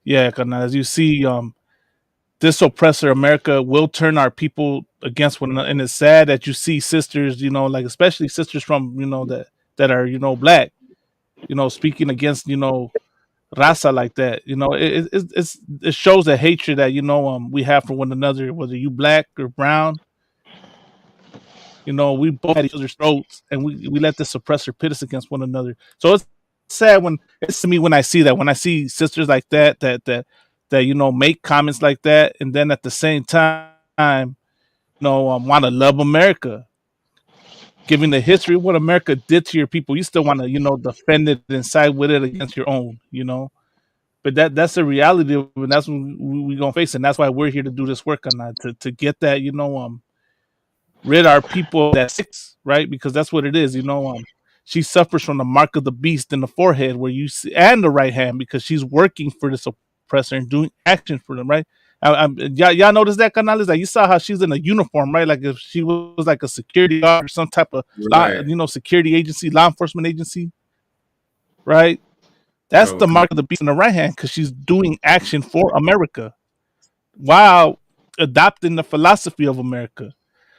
Yeah, as you see, this oppressor America will turn our people against one another, and it's sad that you see sisters, like especially sisters from that are black, speaking against raza like that. It shows the hatred that we have for one another, whether you black or brown. We both had each other's throats, and we let this oppressor pit us against one another. So it's sad it's to me when I see that, when I see sisters like that make comments like that, and then at the same time, want to love America, giving the history of what America did to your people. You still want to defend it and side with it against your own. But that's the reality of it, and that's what we're gonna face, and that's why we're here to do this work on that, to get that rid our people of that six, right? Because that's what it is. She suffers from the mark of the beast in the forehead, where you see, and the right hand, because she's working for this oppressor and doing actions for them, right? Y'all notice that, Canales? Like, you saw how she's in a uniform, right? Like if she was like a security guard or some type of security agency, law enforcement agency, right? That's the mark of the beast in the right hand, because she's doing action for America while adopting the philosophy of America.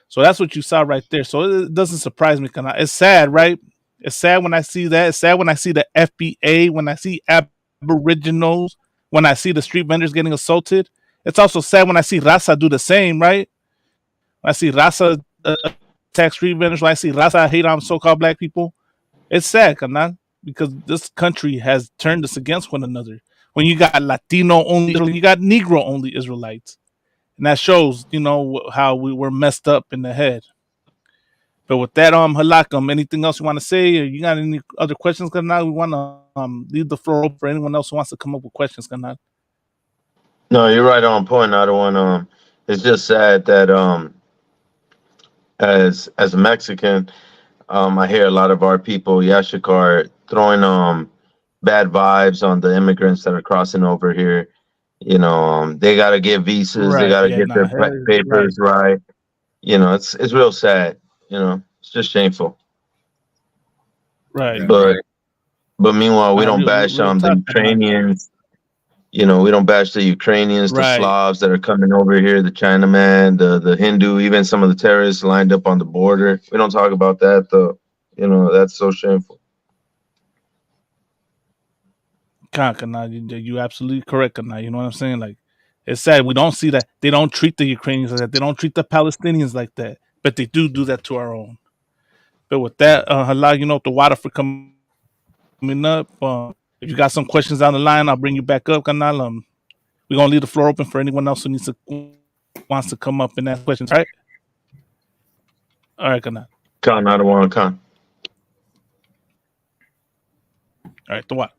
So that's what you saw right there. So it doesn't surprise me. It's sad, right? It's sad when I see that. It's sad when I see the FBA, when I see Aboriginals, when I see the street vendors getting assaulted. It's also sad when I see Raza do the same, right? When I see Raza attack street vendors, when I see Raza hate on so-called black people. It's sad, because this country has turned us against one another. When you got Latino only, you got Negro only Israelites. And that shows, how we were messed up in the head. But with that, Halak, anything else you want to say? Or you got any other questions, Kanal? We want to leave the floor open for anyone else who wants to come up with questions, Kanal. No, you're right on point. I don't want it's just sad that as a Mexican, I hear a lot of our people, Yashikar, throwing bad vibes on the immigrants that are crossing over here. You know, they gotta get visas, they Right. gotta Yeah. get their Nah. Right. papers right. You know, it's real sad. You know, it's just shameful. Right. Damn But right. meanwhile, we Nah. don't Real. bash Real the tough. Nah. Ukrainians. You know, we don't bash the Ukrainians, the Right. Slavs that are coming over here, the Chinaman, the Hindu, even some of the terrorists lined up on the border. We don't talk about that though. You know, that's so shameful. Nah, you absolutely correct. Nah, you know what I'm saying? Like, it's sad we don't see that. They don't treat the Ukrainians like that. They don't treat the Palestinians like that. But they do that to our own. But with that, Halal, the water for coming up. If you got some questions down the line, I'll bring you back up, Kanal. We're gonna leave the floor open for anyone else wants to come up and ask questions. All right, Kanal. Khan, I don't want to Khan. All right, the water.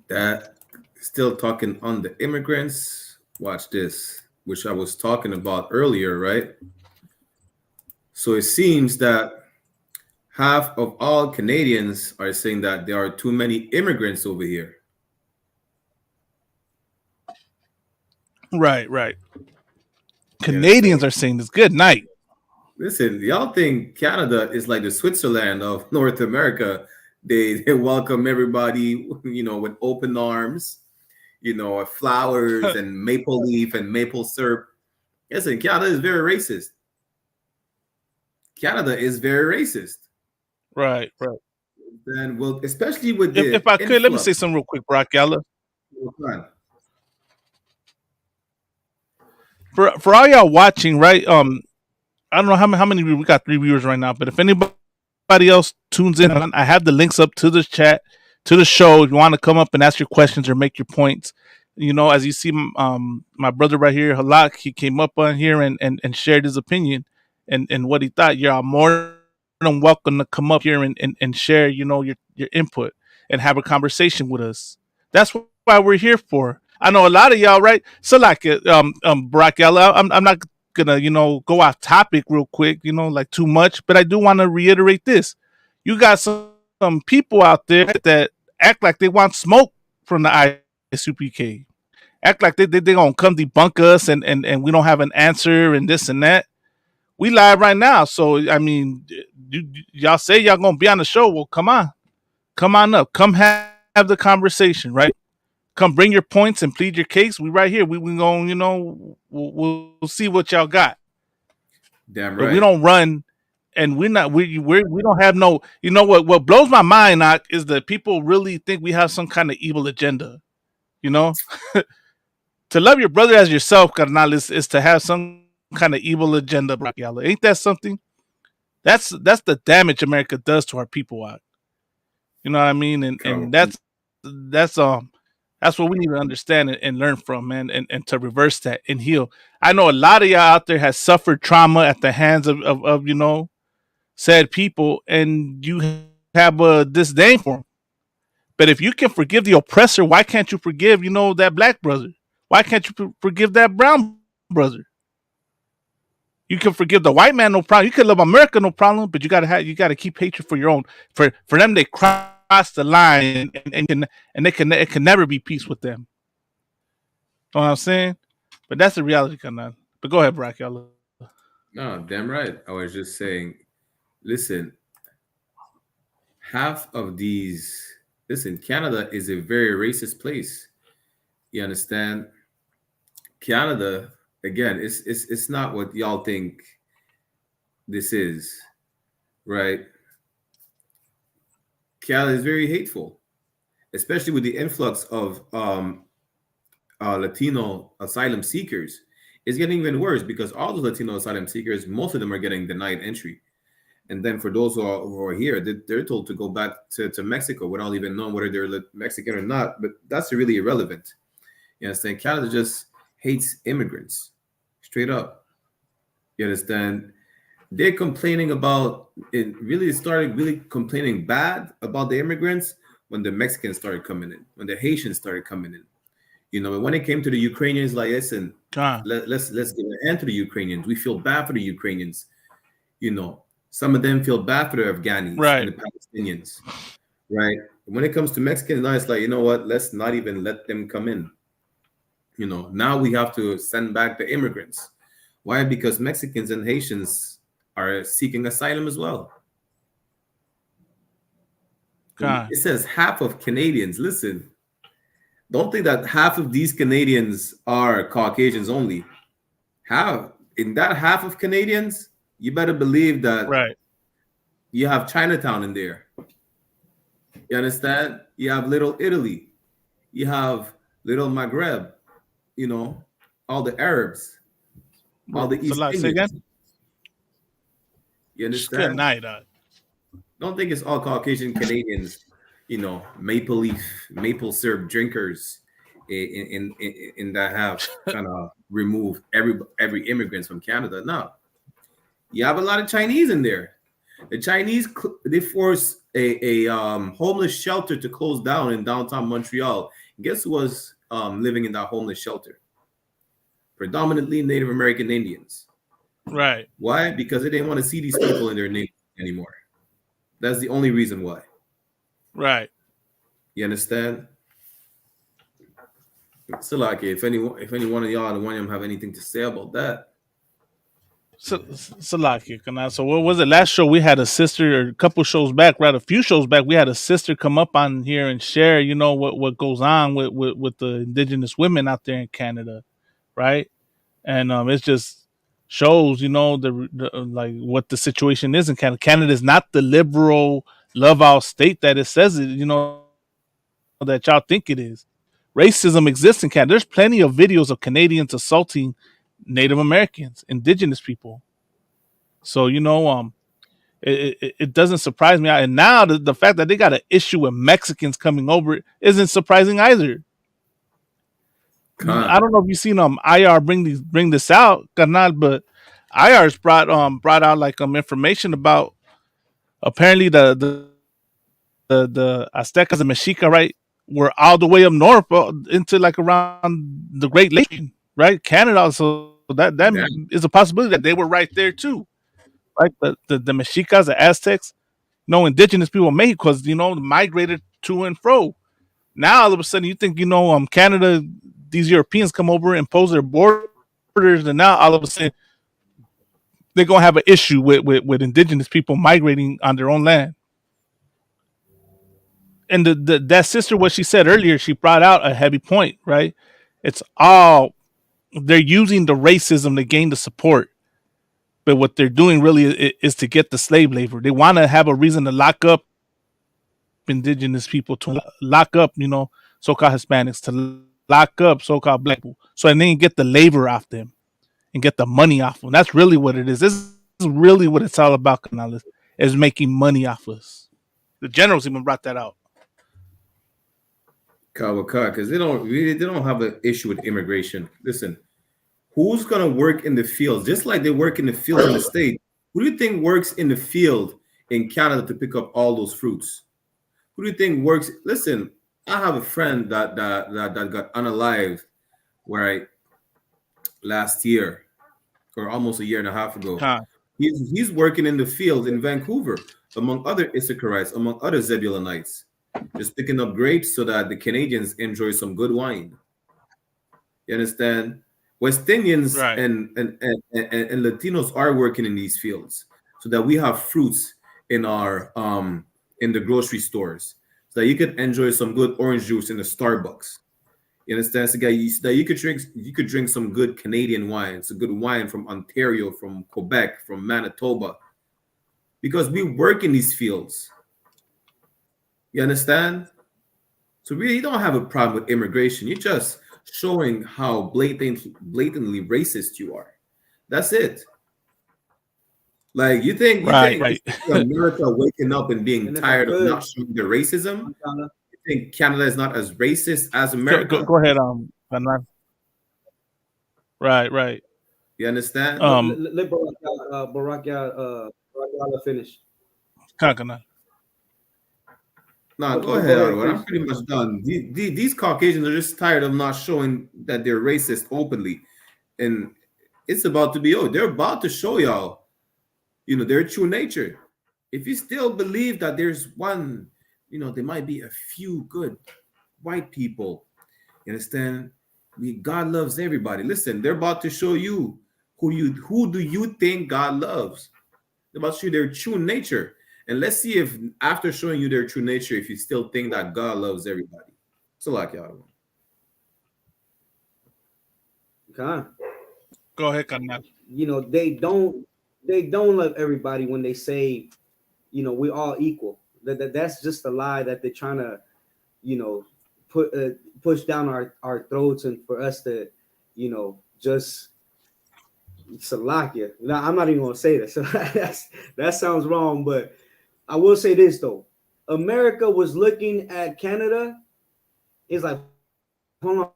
That still talking on the immigrants. Watch this, which I was talking about earlier, right? So it seems that half of all Canadians are saying that there are too many immigrants over here. Right. You understand? Canadians are saying this. Good night. Listen, y'all think Canada is like the Switzerland of North America. They welcome everybody, with open arms, flowers and maple leaf and maple syrup. Listen, Canada is very racist. Canada is very racist. Right. And well, especially with If the I could, let me say influx. something real quick, Brock Yalla. For all y'all watching, right? I don't know how many we got 3 viewers right now, but if anybody else tunes in, I have the links up to the chat, to the show. If you want to come up and ask your questions or make your points, as you see, my brother right here, Halak, he came up on here and shared his opinion and what he thought. You're more than welcome to come up here and share, your input and have a conversation with us. That's why we're here for. I know a lot of y'all, right? So like, Brock, y'all, I'm not gonna, go off topic real quick, like too much, but I do want to reiterate this. You got some people out there that act like they want smoke from the ISUPK. Act like they gonna come debunk us and we don't have an answer and this and that. We live right now, so I mean, y'all say y'all gonna be on the show. Well, come on up, come have the conversation, right? Come bring your points and plead your case. We right here. We going, we'll see what y'all got. Damn But we right. don't run, and we don't have no. You know what blows my mind, Nak, is that people really think we have some kind of evil agenda. To love your brother as yourself, carnal, is to have some kind of evil agenda, Brock Yalla. Ain't that something? That's the damage America does to our people out. You know what I mean? And that's what we need to understand and learn from, man, and to reverse that and heal. I know a lot of y'all out there has suffered trauma at the hands of said people, and you have a disdain for them. But if you can forgive the oppressor, why can't you forgive, that black brother? Why can't you forgive that brown brother? You can forgive the white man, no problem. You can love America, no problem. But you gotta keep hatred for your own. For them, they cross the line, and it can never be peace with them. You know what I'm saying? But that's the reality, Kanan. But go ahead, Brock. Y'all. No, damn right. I was just saying, listen, half of these, listen, Canada is a very racist place. You understand? Canada, again, it's not what y'all think this is, right? Canada is very hateful, especially with the influx of Latino asylum seekers. It's getting even worse because all those Latino asylum seekers, most of them are getting denied entry. And then for those who are here, they're told to go back to Mexico without even knowing whether they're Mexican or not. But that's really irrelevant. You understand? Canada just hates immigrants, straight up. You understand? They're complaining about it. Really started really complaining bad about the immigrants when the Mexicans started coming in, when the Haitians started coming in. You know, but when it came to the Ukrainians, like, listen, Con. let's give an end to the Ukrainians. We feel bad for the Ukrainians. You know, some of them feel bad for the Afghanis and Right. the Palestinians, right? When it comes to Mexicans, now it's like, you know what? Let's not even let them come in. You know, now we have to send back the immigrants. Why? Because Mexicans and Haitians are seeking asylum as well. Con. It says half of Canadians. Listen, don't think that half of these Canadians are Caucasians only. In that half of Canadians, you better believe that Right. you have Chinatown in there. You understand? You have Little Italy. You have Little Maghreb. You know, all the Arabs, all the So East like, say Indians. again. You Good understand? night. Don't think it's all Caucasian Canadians. You know, maple syrup drinkers in that have kind of removed every immigrant from Canada. No, you have a lot of Chinese in there. The Chinese, they forced a homeless shelter to close down in downtown Montreal. Guess who was living in that homeless shelter? Predominantly Native American Indians. Right. Why? Because they didn't want to see these people in their neighborhood anymore. That's the only reason why. Right. You understand? So, like, if any one of y'all and one of them have anything to say about that. So what was it? Last show we had a sister, or a couple shows back, right? A few shows back, we had a sister come up on here and share, you know, what goes on with the Indigenous women out there in Canada, right? And it just shows, you know, the like what the situation is in Canada. Canada is not the liberal love out state that it says it, you know, that y'all think it is. Racism exists in Canada. There's plenty of videos of Canadians assaulting Native Americans, Indigenous people. So, you know, it doesn't surprise me. And now the fact that they got an issue with Mexicans coming over isn't surprising either. I don't know if you've seen IR bring this out, carnal, but IR's brought out like information about apparently the Aztecas and Mexica, right, were all the way up north into like around the Great Lakes, right? Canada, so that is a possibility that they were right there too, right? The Mexicas, the Aztecs, no indigenous people made because, you know, migrated to and fro. Now all of a sudden you think, you know, Canada, these Europeans come over and impose their borders, and now all of a sudden they're gonna have an issue with indigenous people migrating on their own land. And that sister, what she said earlier, she brought out a heavy point, right? It's all they're using the racism to gain the support, but what they're doing really is to get the slave labor. They want to have a reason to lock up indigenous people, to lock up, you know, so-called Hispanics, to lock up so-called black people, so and then get the labor off them and get the money off them. That's really what it is. This is really what it's all about, Canales, is making money off us. The generals even brought that out. Because they don't have an issue with immigration. Listen, who's gonna work in the fields just like they work in the field in the state? Who do you think works in the field in Canada to pick up all those fruits? Who do you think works? Listen, I have a friend that got unalived right last year or almost a year and a half ago. He's working in the field in Vancouver among other Issacharites, among other Zebulonites, just picking up grapes so that the Canadians enjoy some good wine. You understand? West Indians and Latinos are working in these fields so that we have fruits in our in the grocery stores, so that you could enjoy some good orange juice in the Starbucks. You understand? So that you could drink some good Canadian wine, some good wine from Ontario, from Quebec, from Manitoba, because we work in these fields. You understand? So really, you don't have a problem with immigration. You're just showing how blatantly racist you are. That's it. Like you think America waking up and being tired of not showing the racism? You think Canada is not as racist as America? Go ahead, Right. You understand? Let Barack finish. Nah, go ahead, Ottawa. I'm pretty much done. These Caucasians are just tired of not showing that they're racist openly, and it's about to be over. They're about to show y'all, their true nature. If you still believe that there's one, there might be a few good white people. You understand? God loves everybody. Listen, they're about to show you who do you think God loves. They're about to show you their true nature. And let's see if after showing you their true nature, if you still think that God loves everybody. So like y'all. Go ahead, Kanad. They don't love everybody when they say, we're all equal. That's just a lie that they're trying to, push down our throats, and for us to, just Salakia. Now, I'm not even gonna say that. So that sounds wrong, but I will say this though. America was looking at Canada. It's like, hold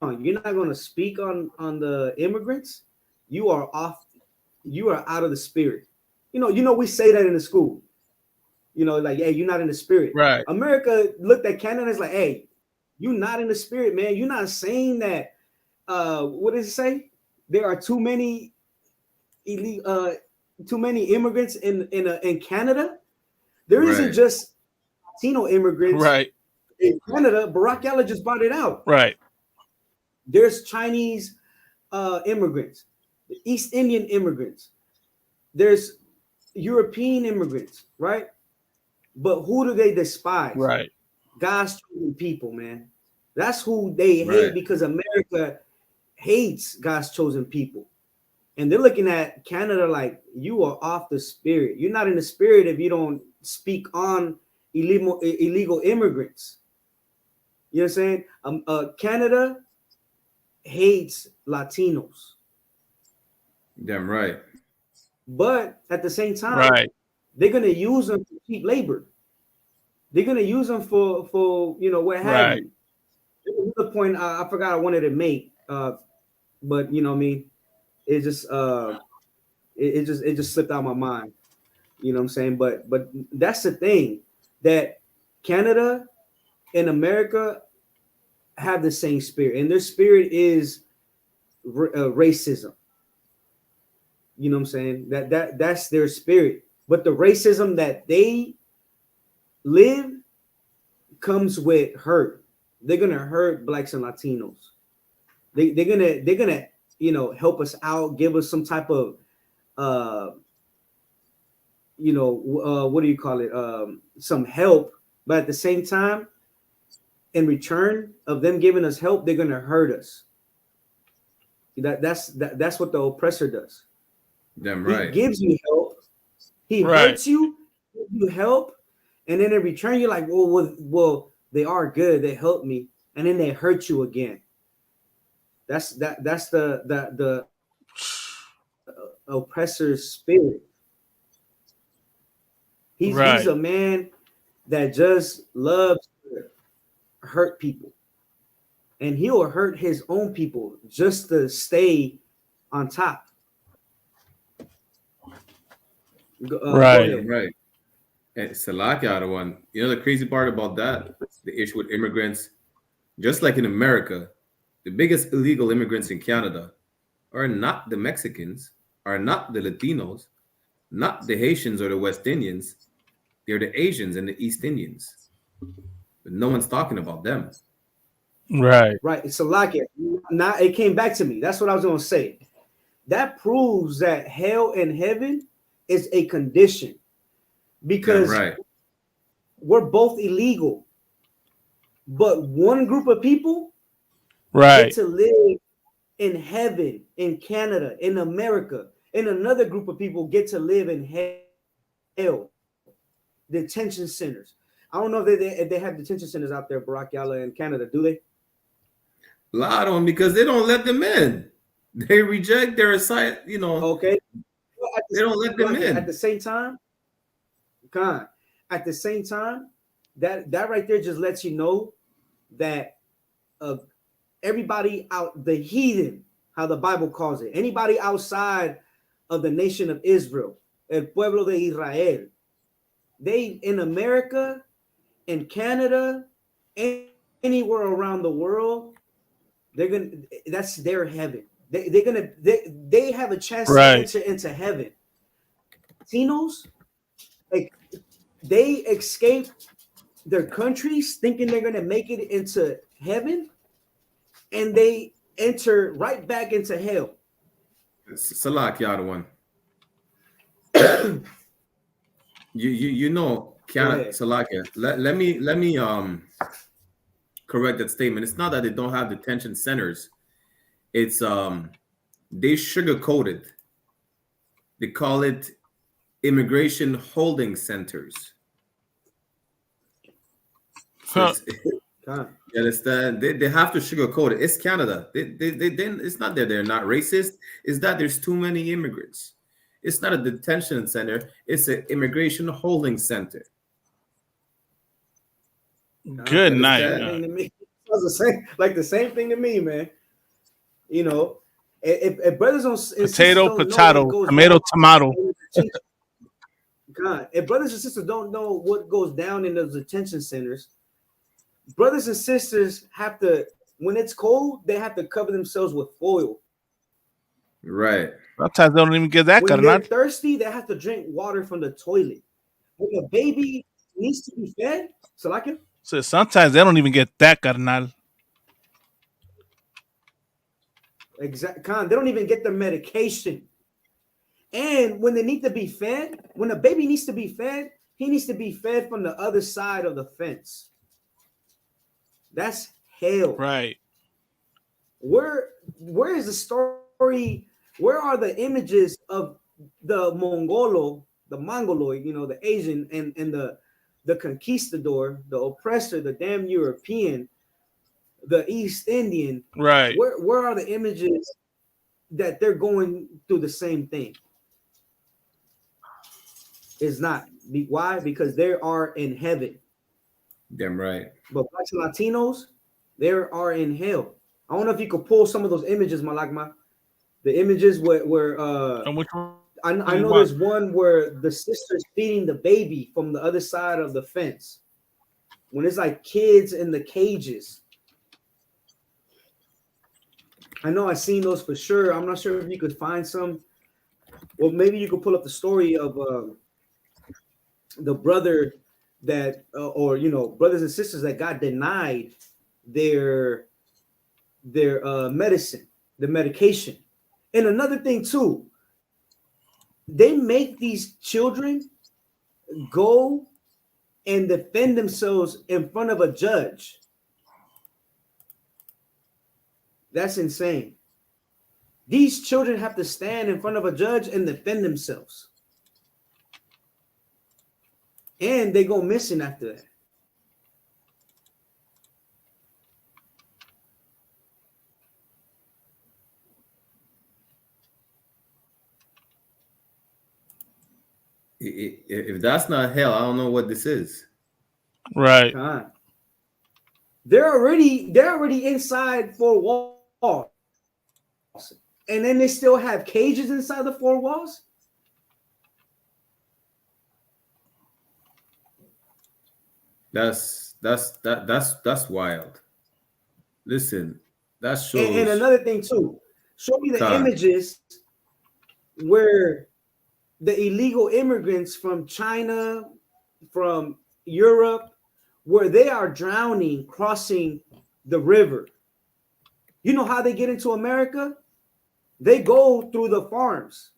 on, you're not gonna speak on the immigrants. You are off. You are out of the spirit. We say that in the school. Like, hey, you're not in the spirit. Right. America looked at Canada and is like, hey, you're not in the spirit, man. You're not saying that. What does it say? There are too many immigrants in Canada. There isn't just Latino immigrants in Canada. Barack Yalla just brought it out. Right. There's Chinese immigrants, East Indian immigrants. There's European immigrants, right? But who do they despise? Right. God's chosen people, man. That's who they hate, because America hates God's chosen people. And they're looking at Canada like, you are off the spirit. You're not in the spirit if you don't speak on illegal immigrants. You know what I'm saying? Canada hates Latinos. Damn right. But at the same time, they're going to use them for cheap labor. They're going to use them for what have you. There's another point I forgot I wanted to make, but what I mean, it just slipped out of my mind. You know what I'm saying? But that's the thing, that Canada and America have the same spirit, and their spirit is racism. You know what I'm saying? That's their spirit. But the racism that they live comes with hurt. They're gonna hurt blacks and Latinos. They're gonna help us out, give us some type of what do you call it? Some help, but at the same time, in return of them giving us help, they're gonna hurt us. That's what the oppressor does. Damn right. He gives you help. He hurts you, gives you help, and then in return, you're like, well, they are good. They help me, and then they hurt you again. That's the oppressor's spirit. He's a man that just loves to hurt people, and he'll hurt his own people just to stay on top. Right. And Salakia, one. The crazy part about that, the issue with immigrants, just like in America, the biggest illegal immigrants in Canada are not the Mexicans, are not the Latinos, not the Haitians or the West Indians. They're the Asians and the East Indians. But no one's talking about them. Right. Salakia. Now it came back to me. That's what I was going to say. That proves that hell and heaven is a condition. Because we're both illegal, but one group of people get to live in heaven, in Canada, in America, and another group of people get to live in hell, detention centers. I don't know if they have detention centers out there, Barack Yalla, in Canada. Do they? A lot of them, because they don't let them in. They reject their asylum. Okay. They don't let them in. At the same time. At the same time, that right there just lets you know that everybody out, the heathen, how the Bible calls it, anybody outside of the nation of Israel, el pueblo de Israel, they in America in Canada, anywhere around the world, that's their heaven. They have a chance to enter into heaven. Latinos, like, they escape their countries thinking they're gonna make it into heaven, and they enter right back into hell. Salak, the other one. you know, Salakia. Let me correct that statement. It's not that they don't have detention centers. It's they sugarcoated. They call it immigration holding centers. So you understand? They have to sugarcoat it. It's Canada. It's not that they're not racist. It's that there's too many immigrants. It's not a detention center. It's an immigration holding center. Good night. It was the same thing to me, man. You know, if brothers don't potato, tomato. God, if brothers and sisters don't know what goes down in those detention centers, brothers and sisters have to, when it's cold, they have to cover themselves with foil. Right. Sometimes they don't even get that. When they're thirsty, they have to drink water from the toilet. When a baby needs to be fed, so sometimes they don't even get that, carnal. Exactly. They don't even get their medication. And when they need to be fed, when a baby needs to be fed, he needs to be fed from the other side of the fence. That's hell. Right. Where is the story? Where are the images of the Mongoloid, you know, the Asian and the conquistador, the oppressor, the damn European, the East Indian? Right. Where are the images that they're going through the same thing? It's not. Why? Because they are in heaven. Damn right. But blacks and Latinos, they are in hell. I don't know if you could pull some of those images, Malagma. The images where I know there's one where the sister's feeding the baby from the other side of the fence. When it's like kids in the cages. I know I've seen those for sure. I'm not sure if you could find some. Well, maybe you could pull up the story of the brother that, or you know, brothers and sisters that got denied their medicine, the medication. And another thing too, they make these children go and defend themselves in front of a judge. That's insane. These children have to stand in front of a judge and defend themselves. And they go missing after that. If that's not hell, I don't know what this is. Right. They're already inside 4 walls. And then they still have cages inside the 4 walls. That's wild. Listen, that shows. And another thing too, show me the images where the illegal immigrants from China, from Europe, where they are drowning, crossing the river. You know how they get into America? They go through the farms.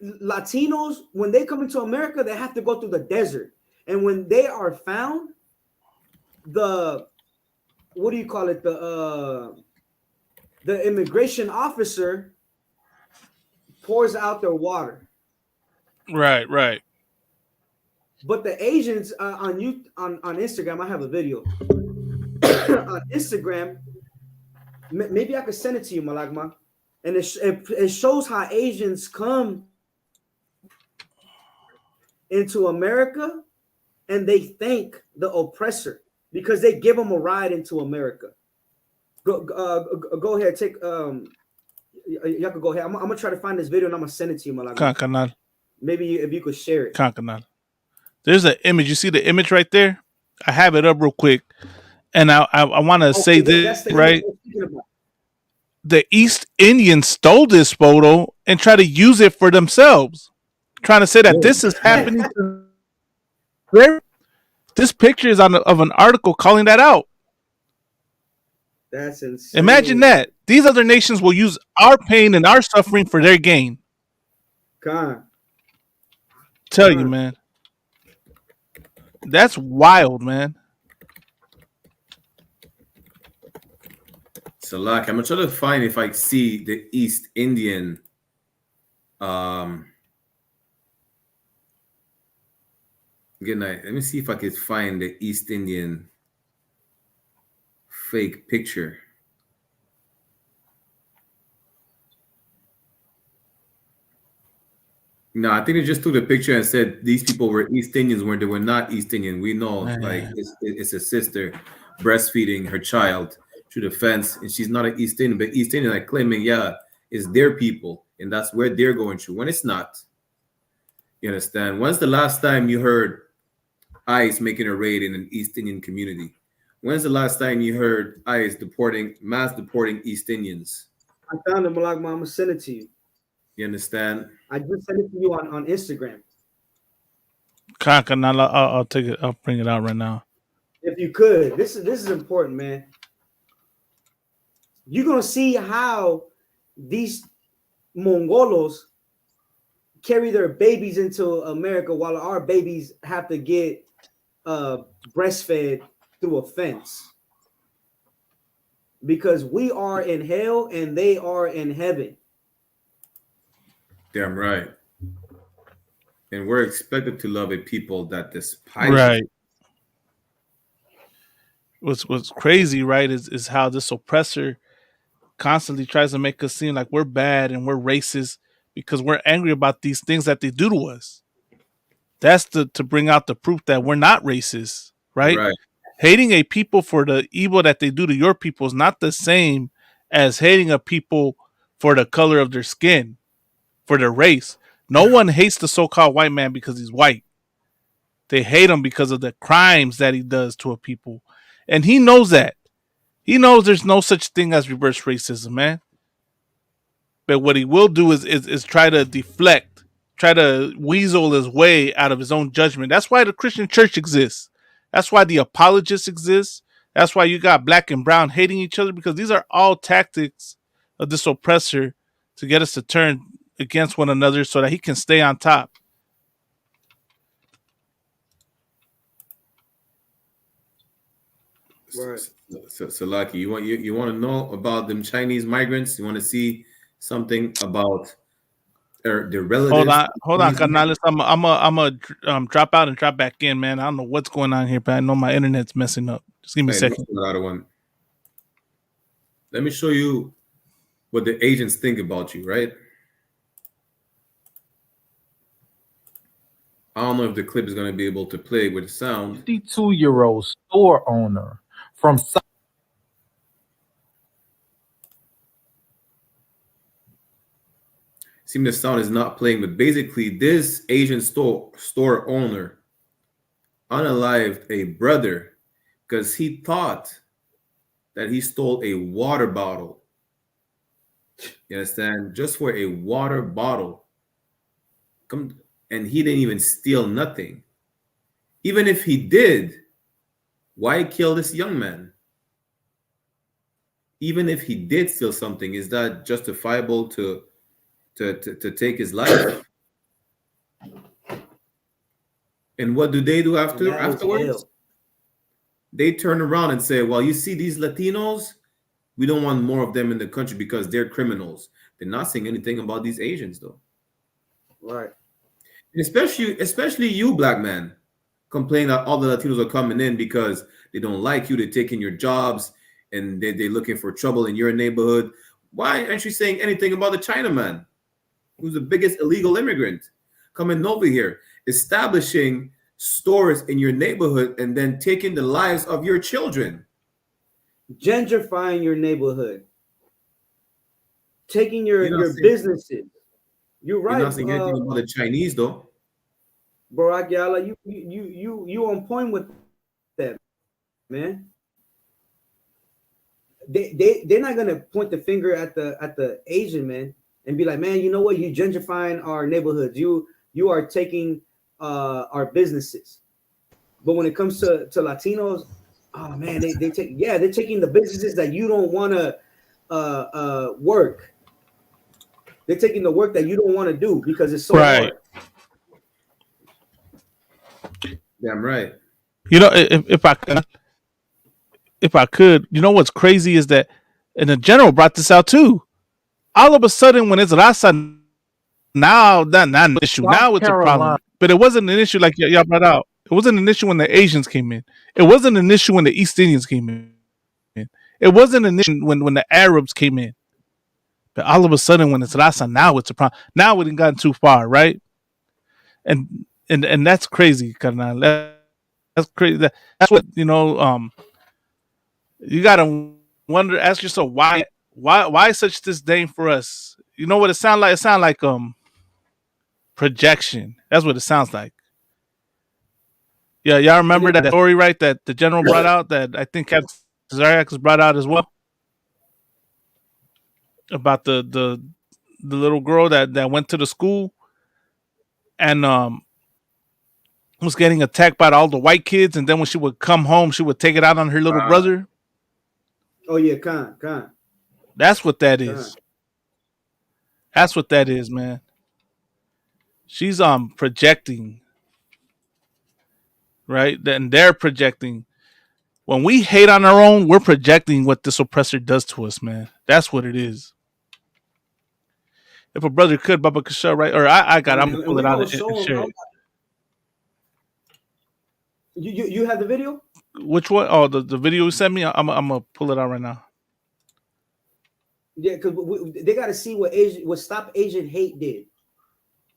Latinos, when they come into America, they have to go through the desert. And when they are found, the immigration officer pours out their water. Right. But the Asians on Instagram, I have a video on Instagram. Maybe I could send it to you, Malagma. And it shows how Asians come into America and they thank the oppressor because they give them a ride into America. Go ahead, take y'all could go ahead. I'm gonna try to find this video and I'm gonna send it to you, Malagma. Canal. Maybe if you could share it. Canal. There's an image. You see the image right there? I have it up real quick, and I want to say Okay, this that's the image right. I was thinking about. The East Indians stole this photo and try to use it for themselves, trying to say that this is happening to their. This picture is of an article calling that out. That's insane. Imagine that. These other nations will use our pain and our suffering for their gain. Tell you, man. That's wild, man. Salak, I'm gonna try to find if I see the East Indian. Good night. Let me see if I could find the East Indian fake picture. No, I think they just took the picture and said these people were East Indians when they were not East Indian. We know, like it's a sister breastfeeding her child through the fence, and she's not an East Indian, but East Indian like claiming, yeah, it's their people, and that's where they're going through. When it's not, you understand? When's the last time you heard ICE making a raid in an East Indian community? When's the last time you heard ICE mass deporting East Indians? I found it, Malak. I'm gonna send it to you. You understand? I just sent it to you on Instagram. I'll take it. I'll bring it out right now. If you could, this is important, man. You're gonna see how these Mongolos carry their babies into America while our babies have to get breastfed through a fence. Because we are in hell and they are in heaven. Damn right. And we're expected to love a people that despise right. us. What's crazy, right, is how this oppressor constantly tries to make us seem like we're bad and we're racist because we're angry about these things that they do to us. That's to bring out the proof that we're not racist, right? Hating a people for the evil that they do to your people is not the same as hating a people for the color of their skin, for their race. No one hates the so-called white man because he's white. They hate him because of the crimes that he does to a people. And he knows that. He knows there's no such thing as reverse racism, man. But what he will do is try to deflect, try to weasel his way out of his own judgment. That's why the Christian church exists. That's why the apologists exist. That's why you got black and brown hating each other, because these are all tactics of this oppressor to get us to turn against one another so that he can stay on top. Right. So Lucky, you want to know about them Chinese migrants? You want to see something about their relatives? Hold on, Canales. I'm a drop out and drop back in, man. I don't know what's going on here, but I know my internet's messing up. Just give me a second. Let me show you what the agents think about you, right? I don't know if the clip is going to be able to play with the sound. 52-year-old store owner from Seems the sound is not playing, but basically this Asian store owner unalived a brother because he thought that he stole a water bottle. You understand? Just for a water bottle. And he didn't even steal nothing. Even if he did, why kill this young man? Even if he did steal something, is that justifiable to take his life? And what do they do afterwards? They turn around and say, well, you see these Latinos, we don't want more of them in the country because they're criminals. They're not saying anything about these Asians, though. Right. Especially you, black man, complain that all the Latinos are coming in because they don't like you, they're taking your jobs, and they're looking for trouble in your neighborhood. Why aren't you saying anything about the Chinaman, who's the biggest illegal immigrant, coming over here, establishing stores in your neighborhood, and then taking the lives of your children? Gentrifying your neighborhood. Taking your businesses. You're right. You're not saying anything about the Chinese, though. Barack Yala, you on point with that, man. They're not gonna point the finger at the Asian man and be like, man, you know what? You gentrifying our neighborhoods. You are taking our businesses. But when it comes to Latinos, oh man, they're taking the businesses that you don't want to work. They're taking the work that you don't want to do because it's so hard. Damn right. You know, if I could, you know what's crazy is that, and the general brought this out too. All of a sudden, when it's Raza, now that's not an issue. Now it's a problem. But it wasn't an issue like y'all brought out. It wasn't an issue when the Asians came in. It wasn't an issue when the East Indians came in. It wasn't an issue when the Arabs came in. But all of a sudden, when it's Raza, now it's a problem. Now we didn't gotten too far, right? And that's crazy, carnal. That's crazy. That's what, you know. You gotta wonder, ask yourself why such disdain for us. You know what it sounds like? It sounds like projection. That's what it sounds like. Yeah, y'all remember that story, right? That the general brought out, that I think Captain Zariak has brought out as well, about the little girl that went to the school and was getting attacked by all the white kids, and then when she would come home, she would take it out on her little brother. Oh yeah, Khan. That's what that is. That's what that is, man. She's projecting, right? And they're projecting. When we hate on our own, we're projecting what this oppressor does to us, man. That's what it is. If a brother could, Baba could show, right? Or I'm gonna pull it out and share it. You have the video? Which one? Oh, the video you sent me. I'm gonna pull it out right now. Yeah, because they got to see what Stop Asian Hate did,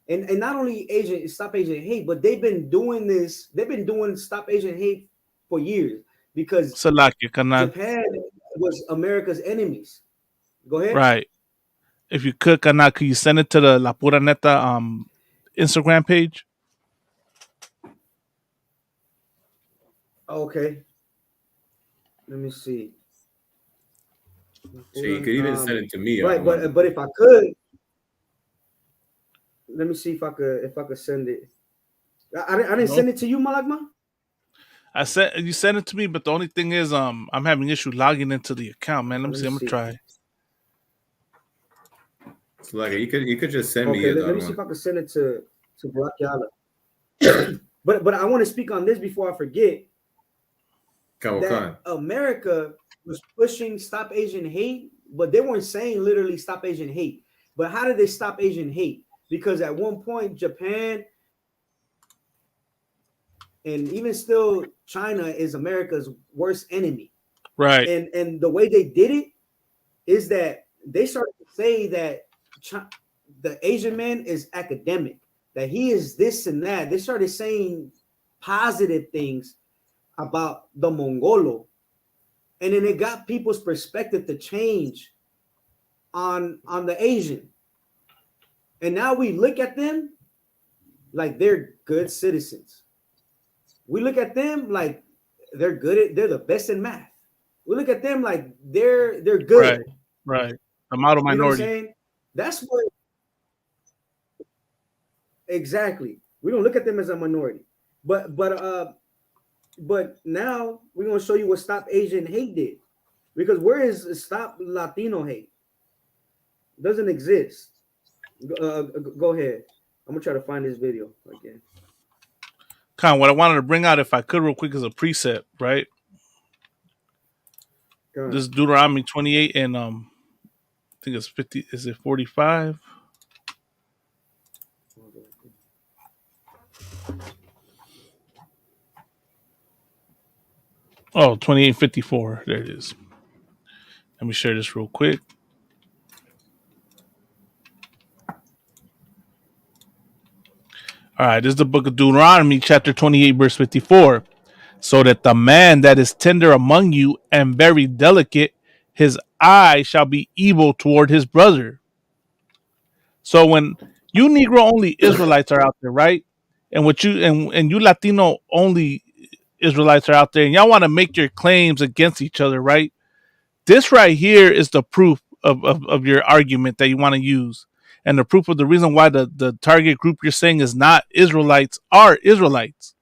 and not only Stop Asian Hate, but they've been doing this. They've been doing Stop Asian Hate for years because Japan was America's enemies. Go ahead. Right. If you could, could you send it to the La Pura Neta Instagram page? Okay. Let me see. So you could even send it to me. Right, but if I could, let me see if I could send it. I didn't send it to you, Malagma. You sent it to me, but the only thing is, I'm having issue logging into the account, man. Let me see. I'm gonna try. It's like you could just send me. Let me see if I can send it to Barack Yala. but I want to speak on this before I forget. That America was pushing Stop Asian Hate, but they weren't saying literally Stop Asian Hate. But how did they stop Asian hate? Because at one point, Japan and even still China is America's worst enemy. Right. And the way they did it is that they started to say that the Asian man is academic, that he is this and that. They started saying positive things about the Mongolo. And then it got people's perspective to change on the Asian. And now we look at them like they're good citizens. We look at them like they're the best in math. We look at them like they're good. Right. The model minority. You know what I'm saying? That's what exactly. We don't look at them as a minority. But now we're gonna show you what Stop Asian Hate did. Because where is Stop Latino Hate? It doesn't exist. Go ahead. I'm gonna try to find this video again. What I wanted to bring out, if I could, real quick, is a precept, right? This is Deuteronomy 28 and I think it's 50. Is it 45? Oh, 28:54. There it is. Let me share this real quick. All right, this is the book of Deuteronomy, chapter 28, verse 54. So that the man that is tender among you and very delicate, his eye shall be evil toward his brother. So when you Negro only Israelites are out there, right? and what you and you Latino only Israelites are out there, and y'all want to make your claims against each other, right? This right here is the proof of your argument that you want to use, and the proof of the reason why the target group you're saying is not Israelites are Israelites.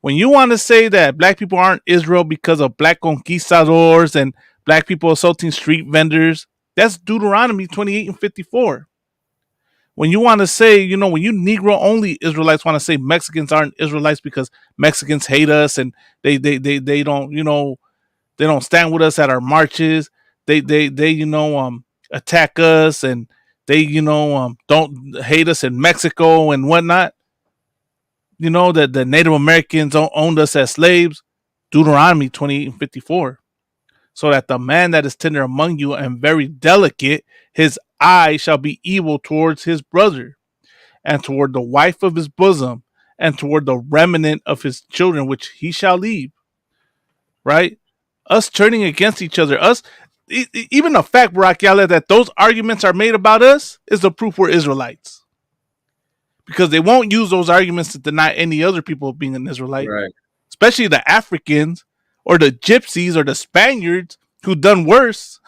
When you want to say that black people aren't Israel because of black conquistadors and black people assaulting street vendors, that's Deuteronomy 28 and 54. When you want to say, you know, when you Negro only Israelites want to say Mexicans aren't Israelites because Mexicans hate us and they don't, you know, they don't stand with us at our marches. They you know attack us and they you know don't hate us in Mexico and whatnot. You know that the Native Americans owned us as slaves. Deuteronomy 28 and 54. So that the man that is tender among you and very delicate, his eye shall be evil towards his brother, and toward the wife of his bosom, and toward the remnant of his children, which he shall leave. Right? Us turning against each other, even the fact, Barack Yala, that those arguments are made about us is the proof we're Israelites. Because they won't use those arguments to deny any other people of being an Israelite. Right. Especially the Africans or the Gypsies or the Spaniards who done worse.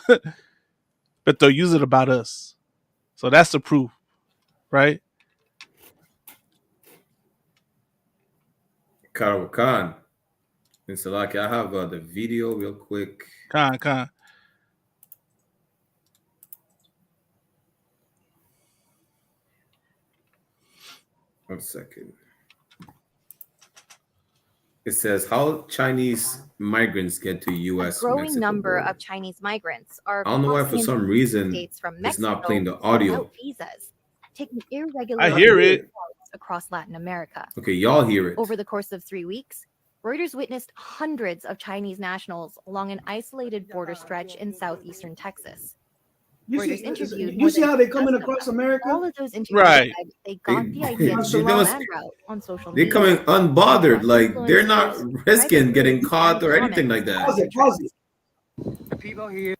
But they'll use it about us. So that's the proof. Right? Khan. And Salaki, I have the video real quick. Khan. 1 second. It says how Chinese migrants get to U.S. A growing Mexico number border. of Chinese migrants are I don't know why for some reason states from it's Mexico not playing the audio. without visas, taking irregular I hear it routes across Latin America. Okay, y'all hear it. Over the course of 3 weeks, Reuters witnessed hundreds of Chinese nationals along an isolated border stretch in southeastern Texas. You see how they coming across America? All of those interviews Right. said they got the idea to They the land route on social They're media. coming unbothered, like they're not risking getting caught or anything like that. Pause it. The people here.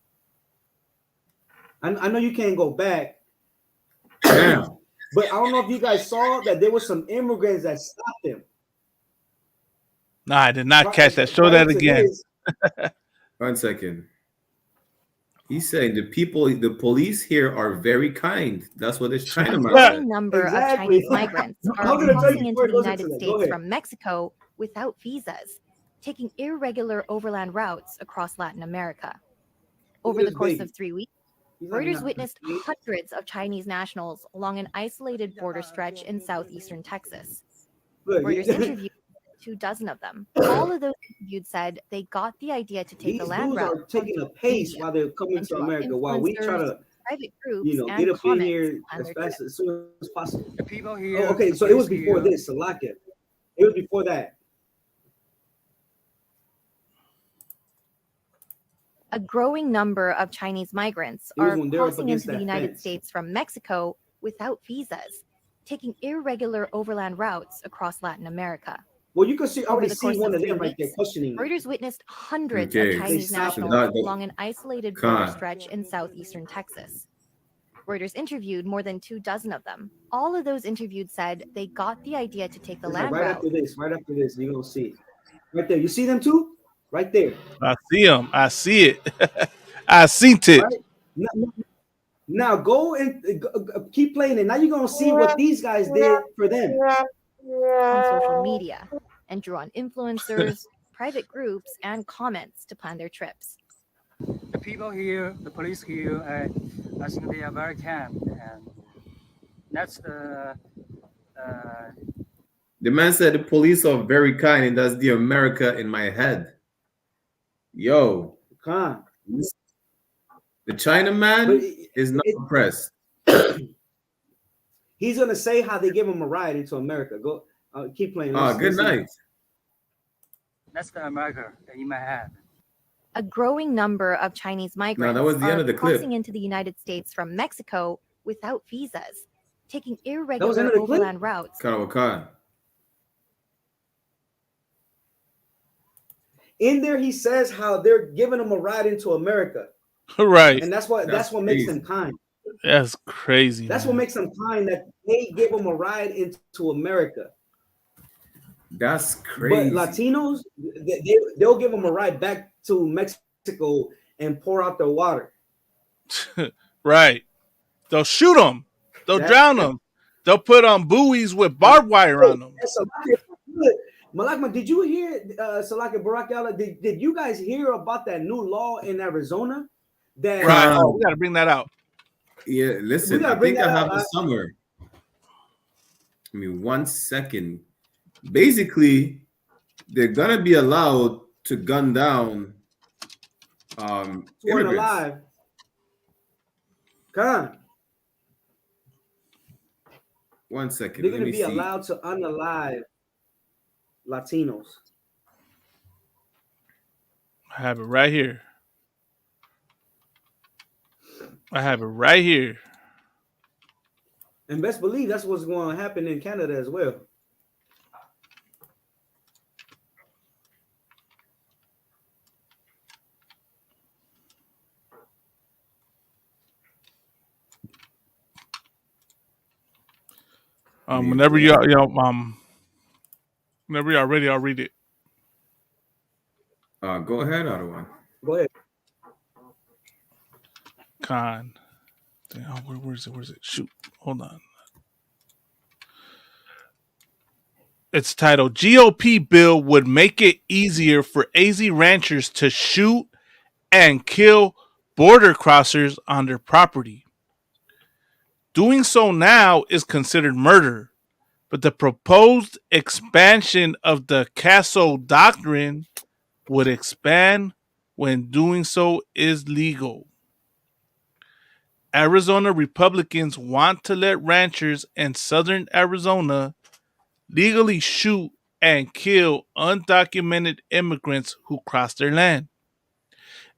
I know you can't go back. Damn. But I don't know if you guys saw that there were some immigrants that stopped him. Nah, I did not catch that. Show that again. 1 second. He's saying the police here are very kind. That's what this China man A said. growing number of Chinese migrants are crossing into the United States from Mexico without visas, taking irregular overland routes across Latin America. Over the course of 3 weeks, Reuters witnessed hundreds of Chinese nationals along an isolated border stretch in southeastern Texas. Reuters interviewed 24 of them. All of those interviewed said they got the idea to take the land route. These dudes are taking a pace while they're coming to America, while we try to, private groups, get up in here as soon as possible. The people here. Oh, okay, so it was before this, Salakia. It was before that. A growing number of Chinese migrants are crossing into the United States from Mexico without visas, taking irregular overland routes across Latin America. Well, you can already see one of them right there questioning. Reuters witnessed hundreds of Chinese nationals along an isolated border stretch in southeastern Texas. Reuters interviewed more than 24 of them. All of those interviewed said they got the idea to take the land route. Right after this, you're going to see it. Right there. You see them too? Right there. I see them. I see it. I seen it. Right? Now go and keep playing it. Now you're going to see what these guys did for them. On social media and drew on influencers, private groups, and comments to plan their trips. The people here, the police here, I think they are very kind, and that's the. The man said the police are very kind, and that's the America in my head. Yo, the China man is not impressed. He's gonna say how they give him a ride into America. Go, keep playing. Good night. That's the America in my head. A growing number of Chinese migrants are crossing into the United States from Mexico without visas, taking irregular overland routes. In there, he says how they're giving him a ride into America. Right. And that's what makes them kind. That's crazy. That's what makes them kind, that they give him a ride into America. That's But crazy. Latinos, they'll give them a ride back to Mexico and pour out their water. Right. They'll shoot them. They'll drown them. They'll put on buoys with barbed wire on them. Malakma, did you hear, Salaki Barak, did you guys hear about that new law in Arizona? That right. Oh, we got to bring that out. Yeah, listen, I think I have the summer. I mean, 1 second. Basically, they're gonna be allowed to gun down immigrants. Alive. Come. 1 second. They're gonna be allowed to unalive Latinos. I have it right here. I have it right here. And best believe that's what's going to happen in Canada as well. Whenever whenever y'all ready, I'll read it. Go ahead, Ottawa. Go ahead. Con. Where's it? Where's it? Shoot. Hold on. It's titled GOP bill would make it easier for AZ ranchers to shoot and kill border crossers on their property. Doing so now is considered murder, but the proposed expansion of the Castle Doctrine would expand when doing so is legal. Arizona Republicans want to let ranchers in southern Arizona legally shoot and kill undocumented immigrants who cross their land.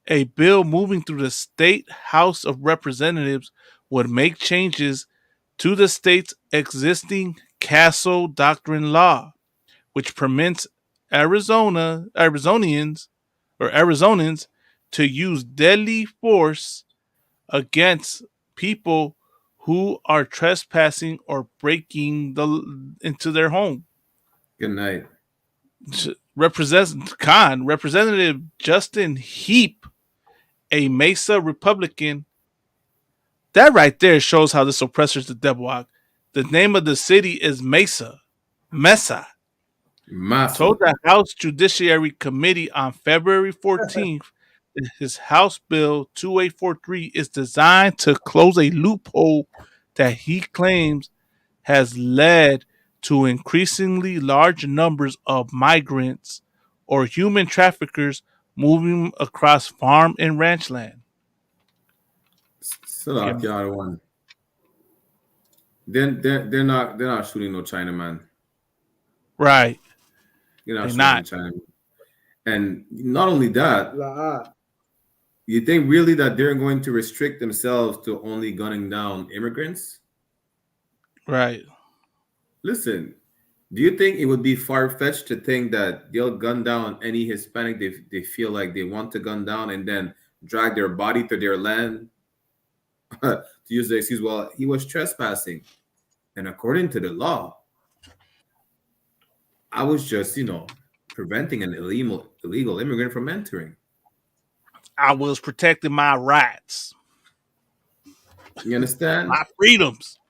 A bill moving through the state House of Representatives would make changes to the state's existing Castle Doctrine law, which permits Arizonians to use deadly force against people who are trespassing or breaking into their home. Good night. Representative Justin Heap, a Mesa Republican. That right there shows how this oppressor's the devil. The name of the city is Mesa. Told the House Judiciary Committee on February 14th that his House Bill 2843 is designed to close a loophole that he claims has led to increasingly large numbers of migrants or human traffickers moving across farm and ranch land. They're not shooting no Chinaman. Right. They're not shooting Chinaman. And not only that, you think really that they're going to restrict themselves to only gunning down immigrants? Right. Listen, do you think it would be far-fetched to think that they'll gun down any Hispanic they feel like they want to gun down and then drag their body to their land? To use the excuse, well, he was trespassing. And according to the law, I was just, preventing an illegal immigrant from entering. I was protecting my rights. You understand? My freedoms.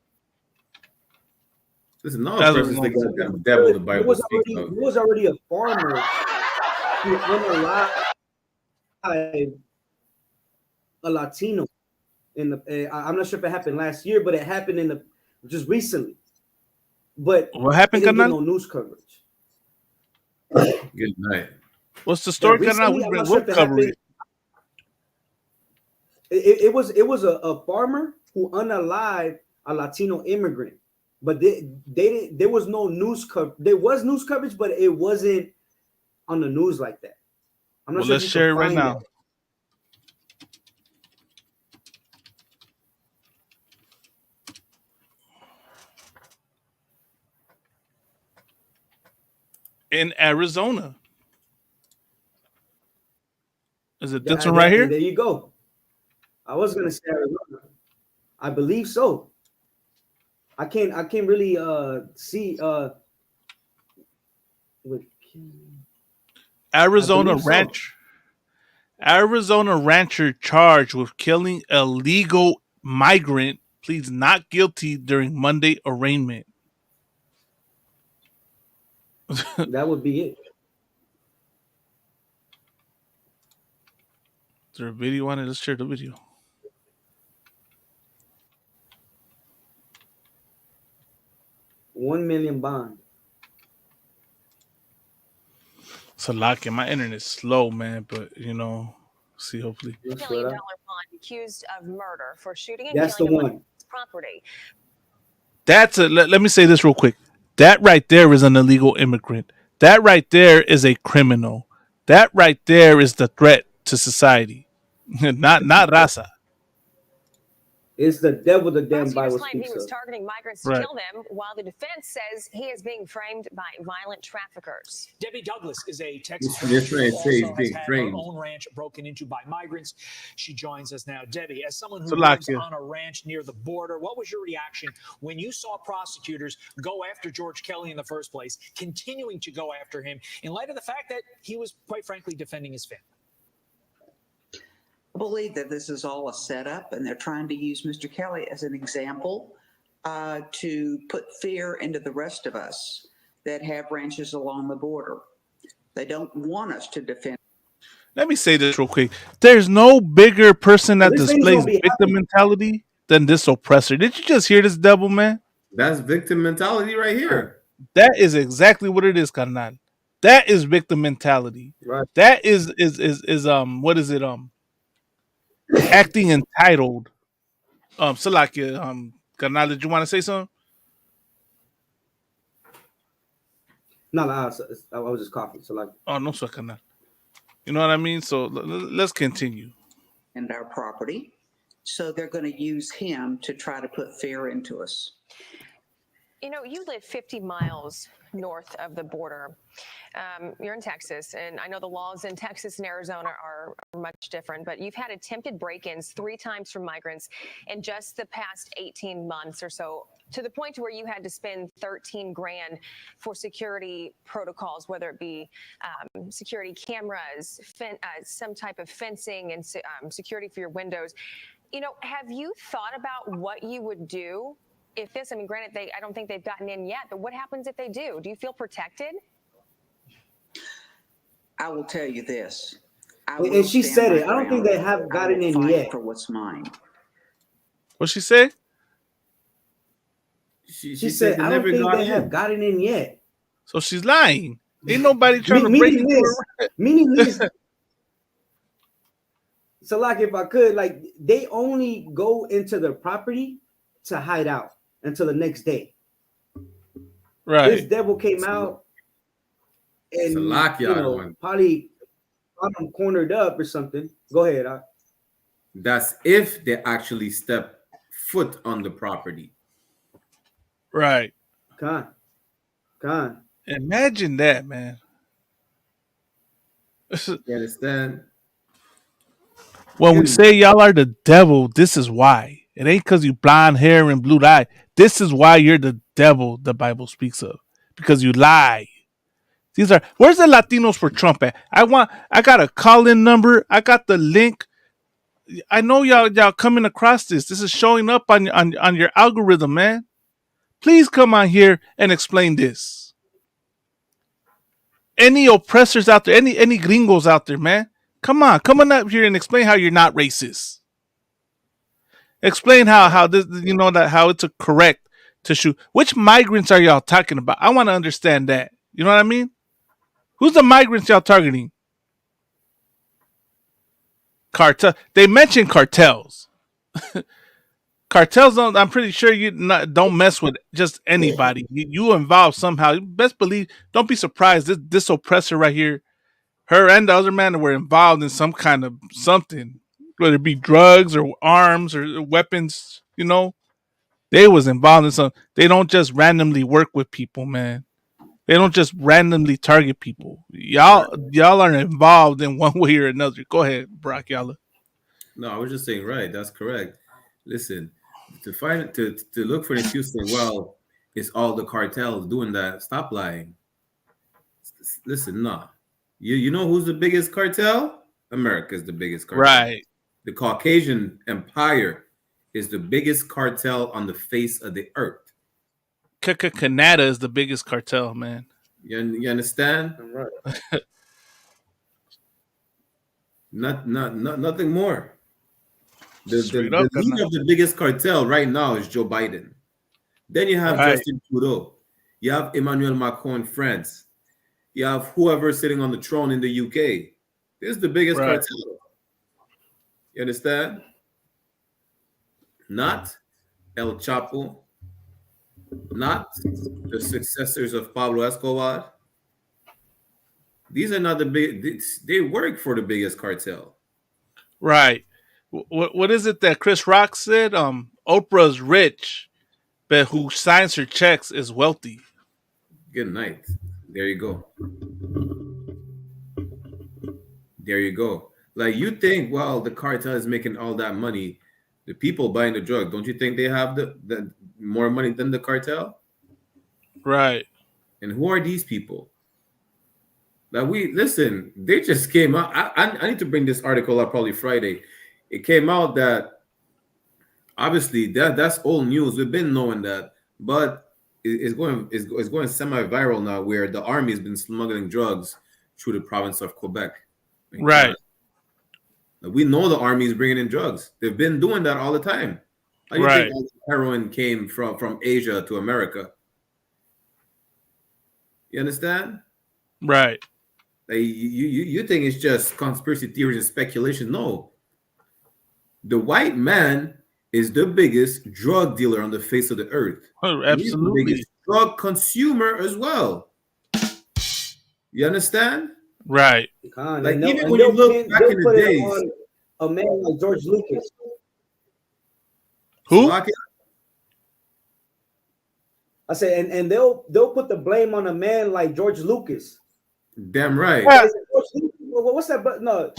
Listen, no person's the goddamn devil the Bible speaks of. He was already a farmer who unalive a Latino. I'm not sure if it happened last year, but it happened just recently. But what happened? Didn't get no news coverage. Good night. What's the story? It was a farmer who unalived a Latino immigrant, but there was no news coverage. There was news coverage, but it wasn't on the news like that. I'm not sure. Let's share it right now. In Arizona. Is it this one right here? There you go. I was gonna say Arizona. I believe so. I can't really see With Arizona believe so. rancher charged with killing a legal migrant pleads not guilty during Monday arraignment. That would be it. Is there a video on it? Let's share the video. $1 million bond. So locking my internet's slow, man, but you know, see hopefully. $1 million bond accused of murder for shooting and That's the killing one. property. That's a let me say this real quick. That right there is an illegal immigrant. That right there is a criminal. That right there is the threat to society. not RAZA. It's the devil the damn Prosecutors Bible claim he speaks was of. targeting migrants to Right. kill them, while the defense says he is being framed by violent traffickers. Debbie Douglas is a Texas This rancher man who says also has being had her framed. own ranch broken into by migrants. She joins us now. Debbie, as someone who So lives like, on a ranch near the border, what was your reaction when you saw prosecutors go after George Kelly in the first place, continuing to go after him in light of the fact that he was, quite frankly, defending his family? I believe that this is all a setup, and they're trying to use Mr. Kelly as an example to put fear into the rest of us that have ranches along the border. They don't want us to defend. Let me say this real quick. There's no bigger person that This thing's displays gonna be victim mentality than this oppressor. Did you just hear this devil, man? That's victim mentality right here. That is exactly what it is, carnal. That is victim mentality. Right. That is what is it? Acting entitled. Salakia, carnal, did you want to say something? No, I was just coughing. So like, Oh, no, sir, carnal. You know what I mean? So let's continue. And our property. So they're going to use him to try to put fear into us. You know, you live 50 miles north of the border. You're in Texas, and I know the laws in Texas and Arizona are much different, but you've had attempted break-ins 3 times from migrants in just the past 18 months or so, to the point where you had to spend 13 grand for security protocols, whether it be security cameras, some type of fencing, and security for your windows. You know, have you thought about what you would do if this, I mean, granted, I don't think they've gotten in yet, but what happens if they do? Do you feel protected? I will tell you this. and she said it. I don't think they have gotten in yet. For what's mine. What'd she say? She said, I don't think they have gotten in yet. So she's lying. Ain't nobody trying to break into her. Meaning this. So like, if I could, like, they only go into the property to hide out until the next day. Right. This devil came out and probably got them cornered up or something. Go ahead. That's if they actually step foot on the property. Right. Con. Imagine that, man. You understand? When we say y'all are the devil, this is why. It ain't because you blonde hair and blue eye. This is why you're the devil the Bible speaks of. Because you lie. Where's the Latinos for Trump at? I got a call-in number. I got the link. I know y'all coming across this. This is showing up on your algorithm, man. Please come on here and explain this. Any oppressors out there, any gringos out there, man. Come on up here and explain how you're not racist. Explain how this, you know, that how it's correct to shoot. Which migrants are y'all talking about? I want to understand that. You know what I mean? Who's the migrants y'all targeting? Cartel. They mentioned cartels. Cartels don't. I'm pretty sure don't mess with just anybody. You involved somehow. You best believe. Don't be surprised. This oppressor right here, her and the other man were involved in some kind of something, whether it be drugs or arms or weapons. You know, they was involved in some. They don't just randomly work with people, man. They don't just randomly target people. Y'all are involved in one way or another. Go ahead, Brock Yalla. No, I was just saying, right. That's correct. Listen, to look for an excuse saying, well, it's all the cartels doing that. Stop lying. Listen, nah. You know who's the biggest cartel? America is the biggest cartel. Right. The Caucasian Empire is the biggest cartel on the face of the earth. KKKANADA is the biggest cartel, man. You understand? Right. Nothing more. The Straight up, leader of the biggest cartel right now is Joe Biden. Then you have Right. Justin Trudeau. You have Emmanuel Macron in France. You have whoever sitting on the throne in the UK. This is the biggest Right. cartel. You understand? Not El Chapo, not the successors of Pablo Escobar. These are not the big. They work for the biggest cartel. Right. What is it that Chris Rock said? Oprah's rich, but who signs her checks is wealthy. Good night. There you go. There you go. Like, you think, well, the cartel is making all that money. The people buying the drug, don't you think they have the more money than the cartel? Right. And who are these people? Like, listen, they just came out. I need to bring this article up probably Friday. It came out that obviously that's old news. We've been knowing that, but it's going semi-viral now, where the army has been smuggling drugs through the province of Quebec. Right. We know the army is bringing in drugs. They've been doing that all the time. How do you Right. think all the heroin came from Asia to America? You understand? Right. Like, you think it's just conspiracy theories and speculation? No. The white man is the biggest drug dealer on the face of the earth. Oh, And he's the absolutely. biggest drug consumer as well. You understand? Right. Like, even when you look back in the days, on a man like George Lucas. Who? I say, and they'll put the blame on a man like George Lucas. Damn right. Is it George Lucas? What's that? But no,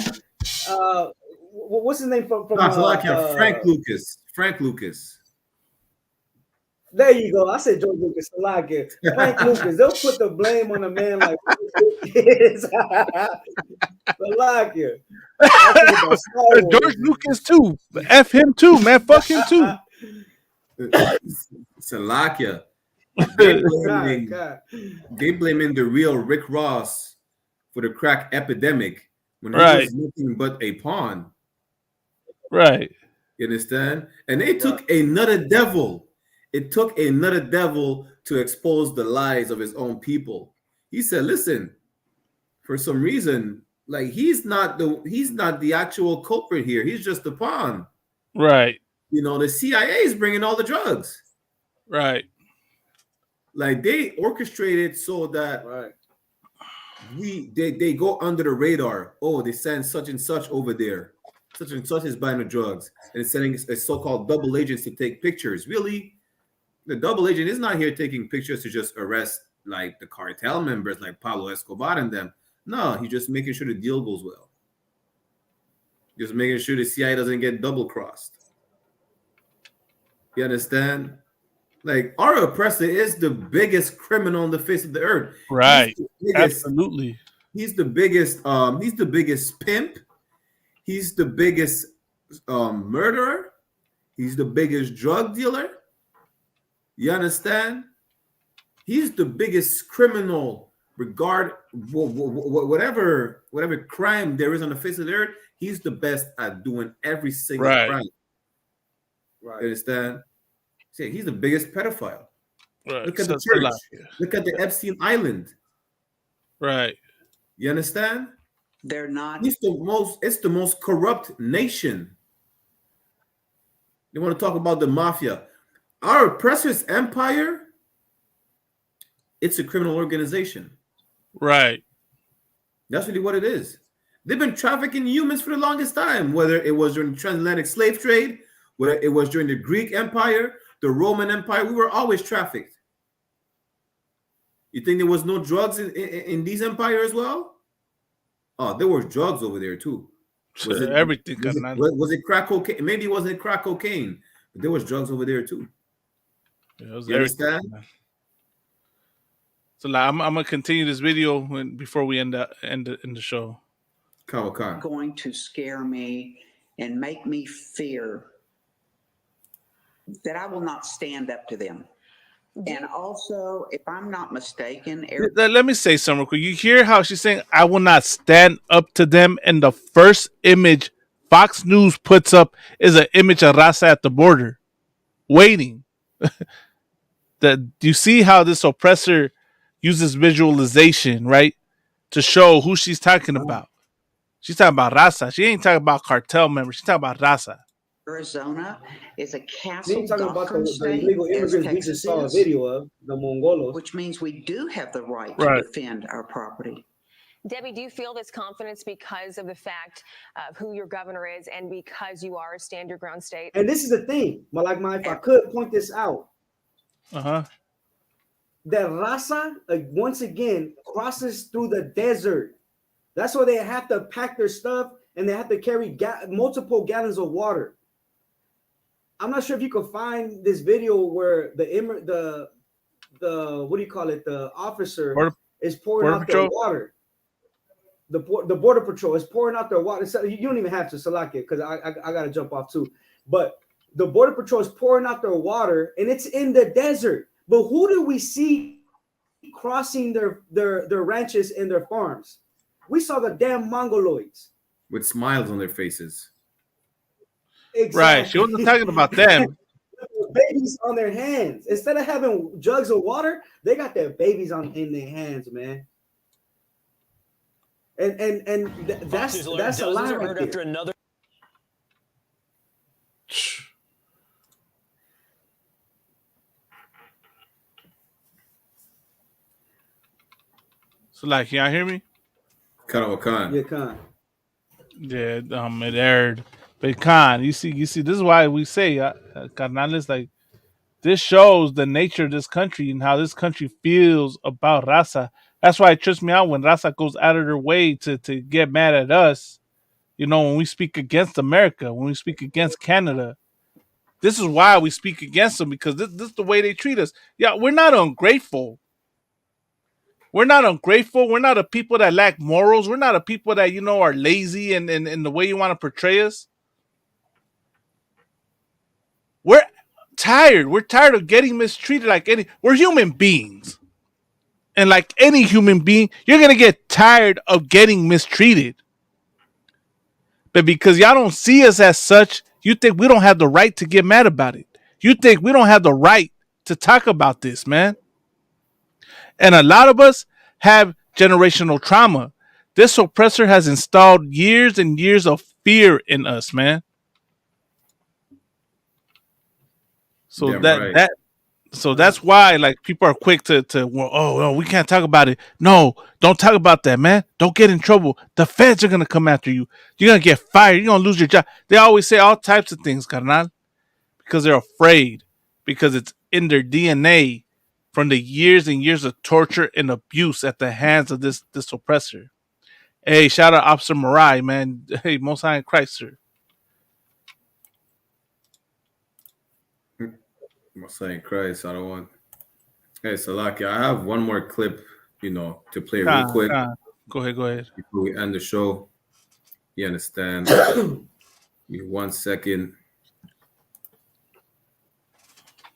what's his name from Frank Lucas. Frank Lucas. There you go. I said George Lucas. Frank Lucas. They'll put the blame on a man like Lucas. George Lucas too. F him too, man. Fuck him too. Salakia. They blaming the real Rick Ross for the crack epidemic when he was nothing but a pawn. Right. You understand? And they took another devil. It took another devil to expose the lies of his own people. He said, listen, for some reason, like, he's not the actual culprit here. He's just the pawn. Right. You know, the CIA is bringing all the drugs. Right. Like, they orchestrated so that they go under the radar. Oh, they send such and such over there. Such and such is buying the drugs. And it's sending a so-called double agents to take pictures. Really? The double agent is not here taking pictures to just arrest, like, the cartel members like Pablo Escobar and them. No, he's just making sure the deal goes well. Just making sure the CIA doesn't get double-crossed. You understand? Like, our oppressor is the biggest criminal on the face of the earth. Right. Absolutely. He's the biggest pimp. He's the biggest murderer. He's the biggest drug dealer. You understand? He's the biggest criminal, whatever crime there is on the face of the earth. He's the best at doing every single crime. Right. You understand? See, he's the biggest pedophile. Right. Look at the church. Look at the Epstein Island. Right. You understand? They're not. It's the most corrupt nation. You want to talk about the mafia? Our oppressor's empire, it's a criminal organization. Right. That's really what it is. They've been trafficking humans for the longest time, whether it was during the transatlantic slave trade, whether it was during the Greek Empire, the Roman Empire. We were always trafficked. You think there was no drugs in these empires as well? Oh, there were drugs over there too. Was everything? Was it crack cocaine? Maybe it wasn't crack cocaine, but there was drugs over there too. Yeah, it was You understand? So like, I'm gonna continue this video before we end the show. Going to scare me and make me fear that I will not stand up to them. And also, if I'm not mistaken, Let me say something real quick. You hear how she's saying, I will not stand up to them, and the first image Fox News puts up is an image of Raza at the border, waiting. Do you see how this oppressor uses visualization, right, to show who she's talking about? She's talking about Raza. She ain't talking about cartel members. She's talking about Raza. Arizona is a They castle ain't talking about doctrine the state, illegal as immigrants we Texas just saw a is, video of, the Mongolos. which means we do have the right Right. to defend our property. Debbie, do you feel this confidence because of the fact of who your governor is and because you are a stand your ground state? And this is the thing, if I could point this out, that Raza, once again, crosses through the desert. That's why they have to pack their stuff and they have to carry multiple gallons of water. I'm not sure if you could find this video where the what do you call it? The officer is pouring out their water. The border patrol is pouring out their water. You don't even have to select it because I got to jump off too. But the border patrol is pouring out their water and it's in the desert. But who do we see crossing their ranches and their farms? We saw the damn Mongoloids with smiles on their faces. Exactly. Right. She wasn't talking about them. Babies on their hands. Instead of having jugs of water, they got their babies in their hands, man. And that's a lie right there. After another. So like, y'all hear me? Khan. Yeah, Khan. Yeah, it aired. But Khan, you see, this is why we say, carnales, like, this shows the nature of this country and how this country feels about Raza. That's why it trips me out when Raza goes out of their way to get mad at us. You know, when we speak against America, when we speak against Canada. This is why we speak against them, because this is the way they treat us. Yeah, we're not ungrateful. We're not ungrateful. We're not a people that lack morals. We're not a people that, you know, are lazy and the way you want to portray us. We're tired. We're tired of getting mistreated we're human beings. And like any human being, you're going to get tired of getting mistreated. But because y'all don't see us as such, you think we don't have the right to get mad about it. You think we don't have the right to talk about this, man. And a lot of us have generational trauma. This oppressor has installed years and years of fear in us, man. So that's why like people are quick to well, we can't talk about it. No, don't talk about that, man. Don't get in trouble. The feds are gonna come after you. You're gonna get fired. You're gonna lose your job. They always say all types of things, carnal, because they're afraid, because it's in their DNA from the years and years of torture and abuse at the hands of this oppressor. Hey, shout out Officer Marai, man. Hey, Most High in Christ, sir. Most High in Christ, I don't want. Hey, Salaki, I have one more clip, to play real quick. Go ahead. Before we end the show. You understand? Give me 1 second.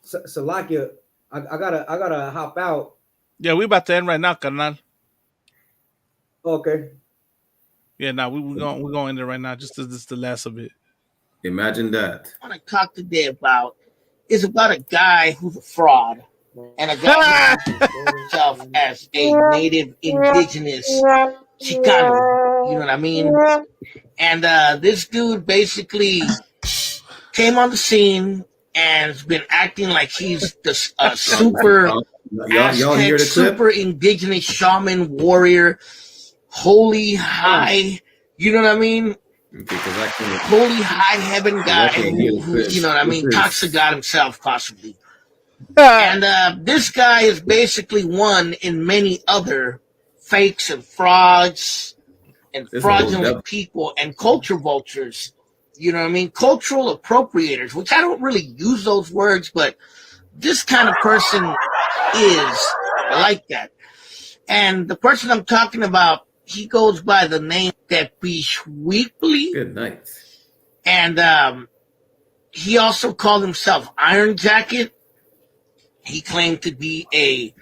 Salakia, I gotta hop out. Yeah, we about to end right now, carnal. Okay. Yeah, we're gonna end it right now. Just as this is the last of it. Imagine that. I want to talk today is about a guy who's a fraud and a guy who himself as a native indigenous Chicano. You know what I mean? And this dude basically came on the scene and has been acting like he's the super Aztec, super indigenous shaman warrior, holy high, you know what I mean? Holy high heaven guy who you know what I mean, talks to God himself possibly. And this guy is basically one in many other fakes and frauds and fraudulent people and culture vultures. You know what I mean? Cultural appropriators, which I don't really use those words, but this kind of person is like that. And the person I'm talking about, he goes by the name Tepish Weekly. Good night. And he also called himself Iron Jacket. He claimed to be a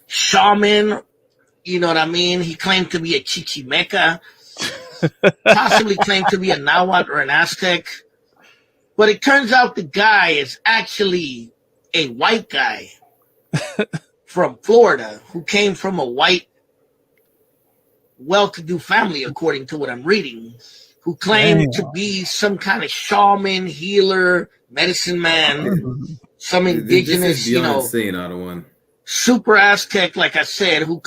shaman. You know what I mean? He claimed to be a Chichimeca. Possibly claimed to be a Nahuatl or an Aztec. But it turns out the guy is actually a white guy from Florida who came from a white, well-to-do family, according to what I'm reading, who claimed to be some kind of shaman, healer, medicine man, some indigenous, this is beyond insane, Ottawa. super Aztec, like I said, who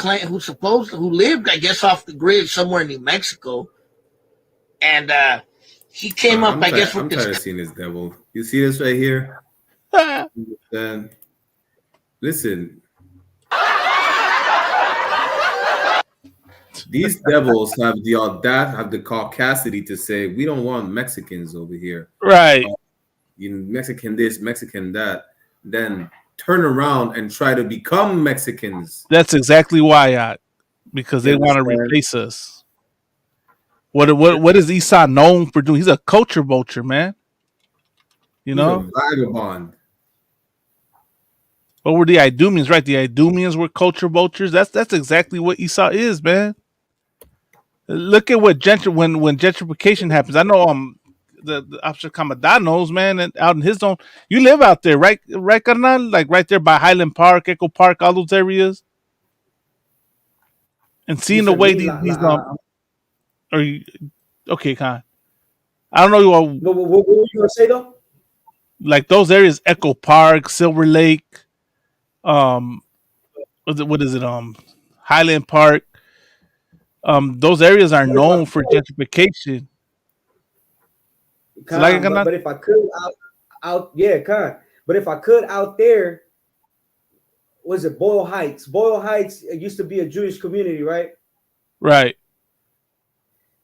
lived, I guess, off the grid somewhere in New Mexico. And he came up, I guess, with I'm this. tired of seeing this devil. You see this right here? Listen. These devils have the caucasity to say, we don't want Mexicans over here. Right. Mexican this, Mexican that. Then turn around and try to become Mexicans. That's exactly why, because they want to replace us. What is Esau known for doing? He's a culture vulture, man. You know? He's a vagabond. What were the Idumeans, right? The Idumeans were culture vultures. That's exactly what Esau is, man. Look at what when gentrification happens. I know the Officer Kamada knows, man, and out in his zone. You live out there, right, Carnal? Like right there by Highland Park, Echo Park, all those areas. And seeing the way these are you okay, Khan? I don't know what were you gonna say though? Like those areas, Echo Park, Silver Lake, what is it? Highland Park. Those areas are known for gentrification. But if I could but if I could out there, was it Boyle Heights? Boyle Heights, it used to be a Jewish community, right? Right.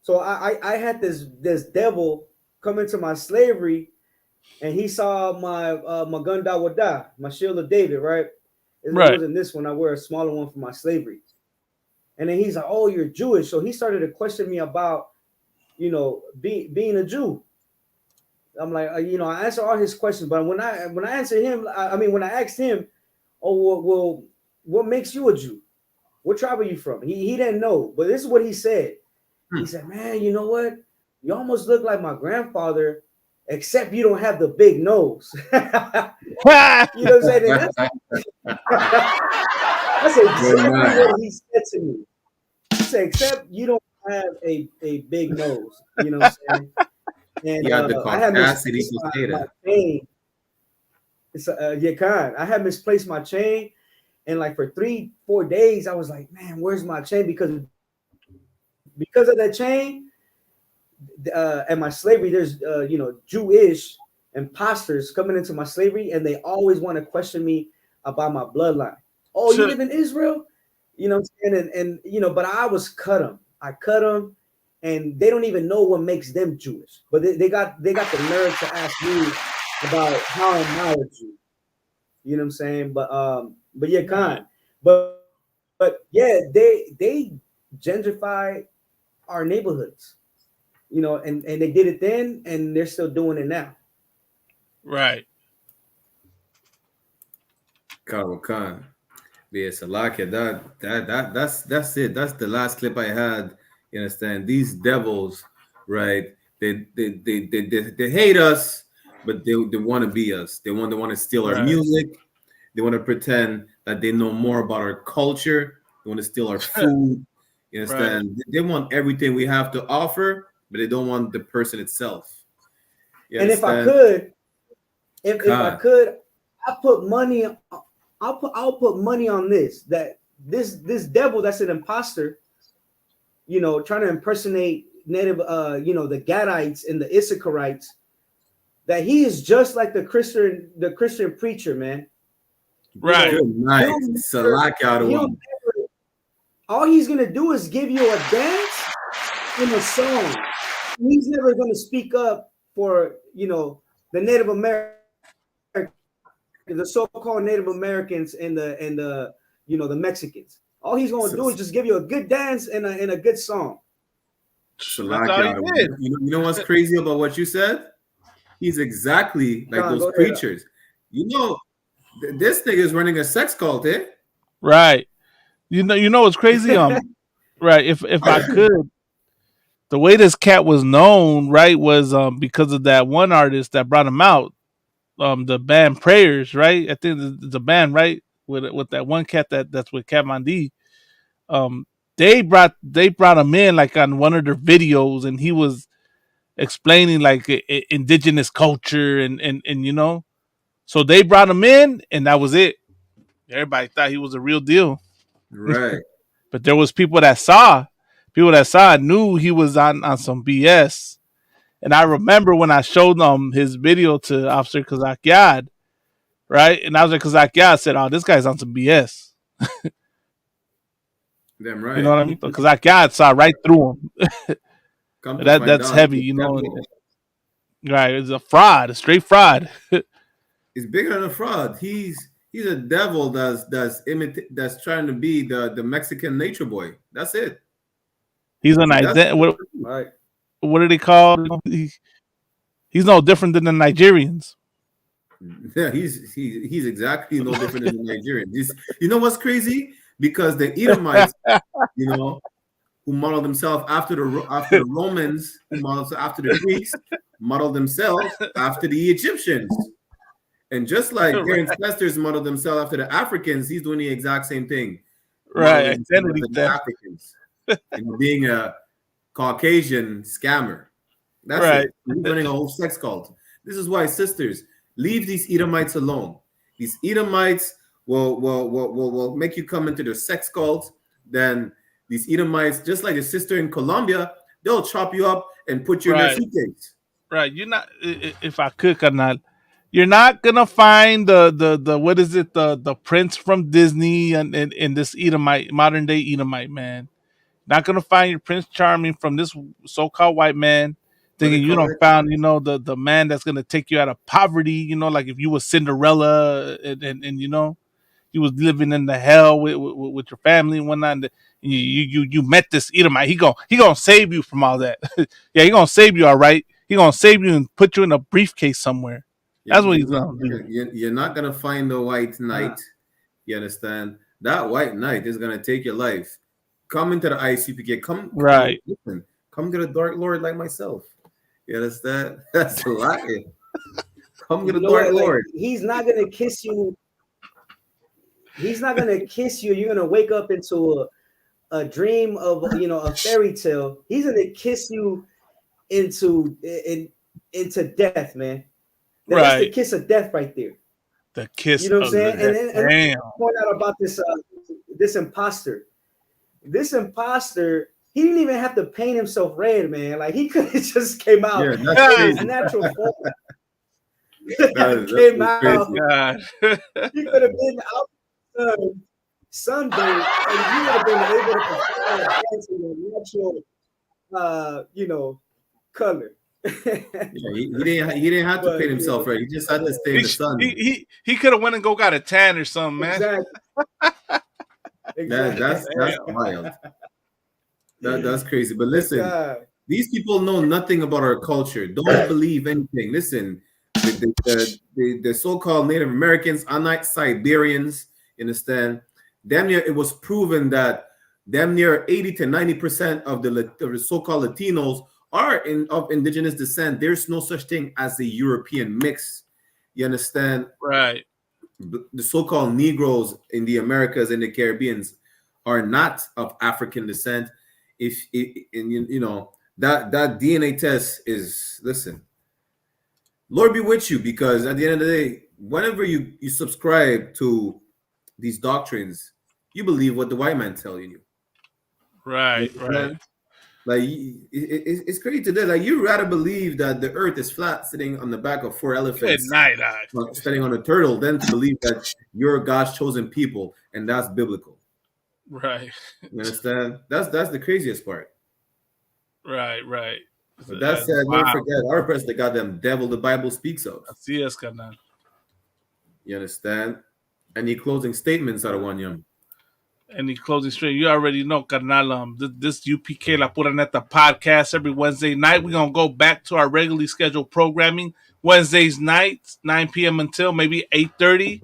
So I had this devil come into my slavery, and he saw my Maganda Wada, my shield of David, right? It wasn't this one. I wear a smaller one for my slavery. And then he's like, "Oh, you're Jewish." So he started to question me about, being a Jew. I'm like, I answer all his questions, but when I answer him, when I asked him, "Oh, well, what makes you a Jew? What tribe are you from?" He didn't know, but this is what he said. He said, "Man, you know what? You almost look like my grandfather, except you don't have the big nose." You know what I'm saying? That's exactly what he said to me. He said, "Except you don't have a big nose." You know what I'm saying? And I had misplaced my chain. I had misplaced my chain, and like for 3-4 days, I was like, "Man, where's my chain?" Because of that chain, and my slavery, there's Jewish imposters coming into my slavery, and they always want to question me about my bloodline. Oh, you live in Israel? You know what I'm saying? And but I was cut them. I cut them, and they don't even know what makes them Jewish. But they got the nerve to ask me about how am I a Jew. You know what I'm saying? But yeah, kind. But yeah, they gentrify our neighborhoods. And they did it then, and they're still doing it now. Right. Khan. Yeah, Salakia, that's it. That's the last clip I had. You understand? These devils, right? They hate us, but they want to be us. They want to steal our music. They want to pretend that they know more about our culture. They want to steal our food. You understand? Right. They want everything we have to offer, but they don't want the person itself. And if I could, I put money. I'll put money on this. That this devil that's an imposter, trying to impersonate native, the Gadites and the Issacharites, that he is just like the Christian preacher, man. Right. All he's gonna do is give you a dance and a song. He's never gonna speak up for the Native American, the so-called Native Americans and the the Mexicans. All he's gonna do is just give you a good dance and a good song. That's all he did. You know what's crazy about what you said? He's exactly like those preachers. You know, this nigga is running a sex cult, eh? Right. You know what's crazy? Right. If I could, the way this cat was known, right, was because of that one artist that brought him out, the band Prayers, right? I think the band, right, with that one cat that's with Cat Von D. They brought him in like on one of their videos, and he was explaining like indigenous culture and you know, so they brought him in, and that was it. Everybody thought he was a real deal, right? But there was people that saw knew he was on some BS. And I remember when I showed them his video to Officer Kazakyad, right? And Officer Kazakyad said, "Oh, this guy's on some BS." Damn right. You know what I mean? Because Kazakyad saw right through him. That's heavy, you know. Right? It's a fraud, a straight fraud. He's bigger than a fraud. He's a devil that's trying to be the Mexican nature boy. That's it. He's an what are they called? He's no different than the Nigerians. Yeah, he's exactly no different than the Nigerians. You know what's crazy? Because the Edomites, you know, who modeled themselves after the Romans, who modeled after the Greeks, modeled themselves after the Egyptians. And just like their ancestors modeled themselves after the Africans, he's doing the exact same thing. Right, identity theft. Africans, you know, being a Caucasian scammer. That's right. It. He's running a whole sex cult. This is why, sisters, leave these Edomites alone. These Edomites will make you come into their sex cult. Then these Edomites, just like a sister in Colombia, they'll chop you up and put you in their suitcase. Right. You're not. If I could, Kanal, you're not gonna find the what is it, the prince from Disney and this Edomite, modern day Edomite man. Not gonna find your Prince Charming from this so-called white man thinking you don't found, you know, the man that's gonna take you out of poverty, you know, like if you were Cinderella and you know, you was living in the hell with your family and whatnot, and you met this Edomite. He gonna save you from all that. Yeah, he gonna save you, all right. He gonna save you and put you in a briefcase somewhere. That's what he's gonna do. You're not gonna find the white knight. You understand? That white knight is gonna take your life. Come into the ICPK. Come to the Dark Lord like myself. You understand? That's a lie. Come to the Dark Lord. He's not gonna kiss you. He's not gonna kiss you. You're gonna wake up into a dream of, you know, a fairy tale. He's gonna kiss you into death, man. That's the kiss of death right there. The kiss. You know what I'm saying? And point out about this imposter. This imposter, he didn't even have to paint himself red, man. Like he could have just came out in his natural form. Came out. He could have been out sunbathed, and he would have been able to perform a natural, you know, color. He didn't have to paint himself red. He just had to stay in the sun. He could have went and got a tan or something, man. Exactly. That's wild. That's crazy. But listen, these people know nothing about our culture. Don't believe anything. Listen, the so-called Native Americans, unlike Siberians, you understand? Damn near, it was proven that damn near 80 to 90% of the so-called Latinos are of indigenous descent. There's no such thing as a European mix. You understand? Right. The so-called Negroes in the Americas and the Caribbeans are not of African descent. You know that DNA test is, listen, Lord be with you, because at the end of the day, whenever you subscribe to these doctrines, you believe what the white man telling you. Right. Like it's crazy today. Like you rather believe that the earth is flat, sitting on the back of 4 elephants, sitting on a turtle, than to believe that you're God's chosen people, and that's biblical. Right. You understand? That's the craziest part. Right. But that said, don't forget our president, the goddamn devil the Bible speaks of. Yes, Kanan. You understand? Any closing statements out of one young? Any closing straight? You already know, carnal. This UPK La Pura Neta podcast every Wednesday night. We're gonna go back to our regularly scheduled programming Wednesdays nights, 9 p.m. until maybe 8:30.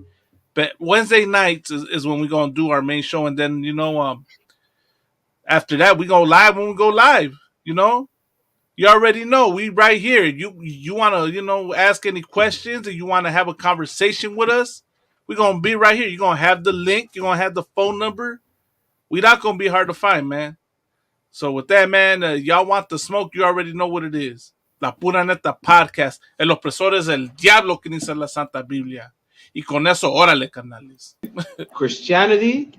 But Wednesday nights is when we're gonna do our main show, and then after that we go live when we go live. You already know we right here. You wanna ask any questions, and you wanna have a conversation with us. We're gonna be right here. You're gonna have the link. You're gonna have the phone number. We're not gonna be hard to find, man. So with that, man, y'all want the smoke? You already know what it is. La Pura Neta Podcast. El opresor es el diablo que dice la Santa Biblia. Y con eso, órale, carnales. Christianity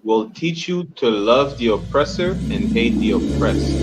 will teach you to love the oppressor and hate the oppressed.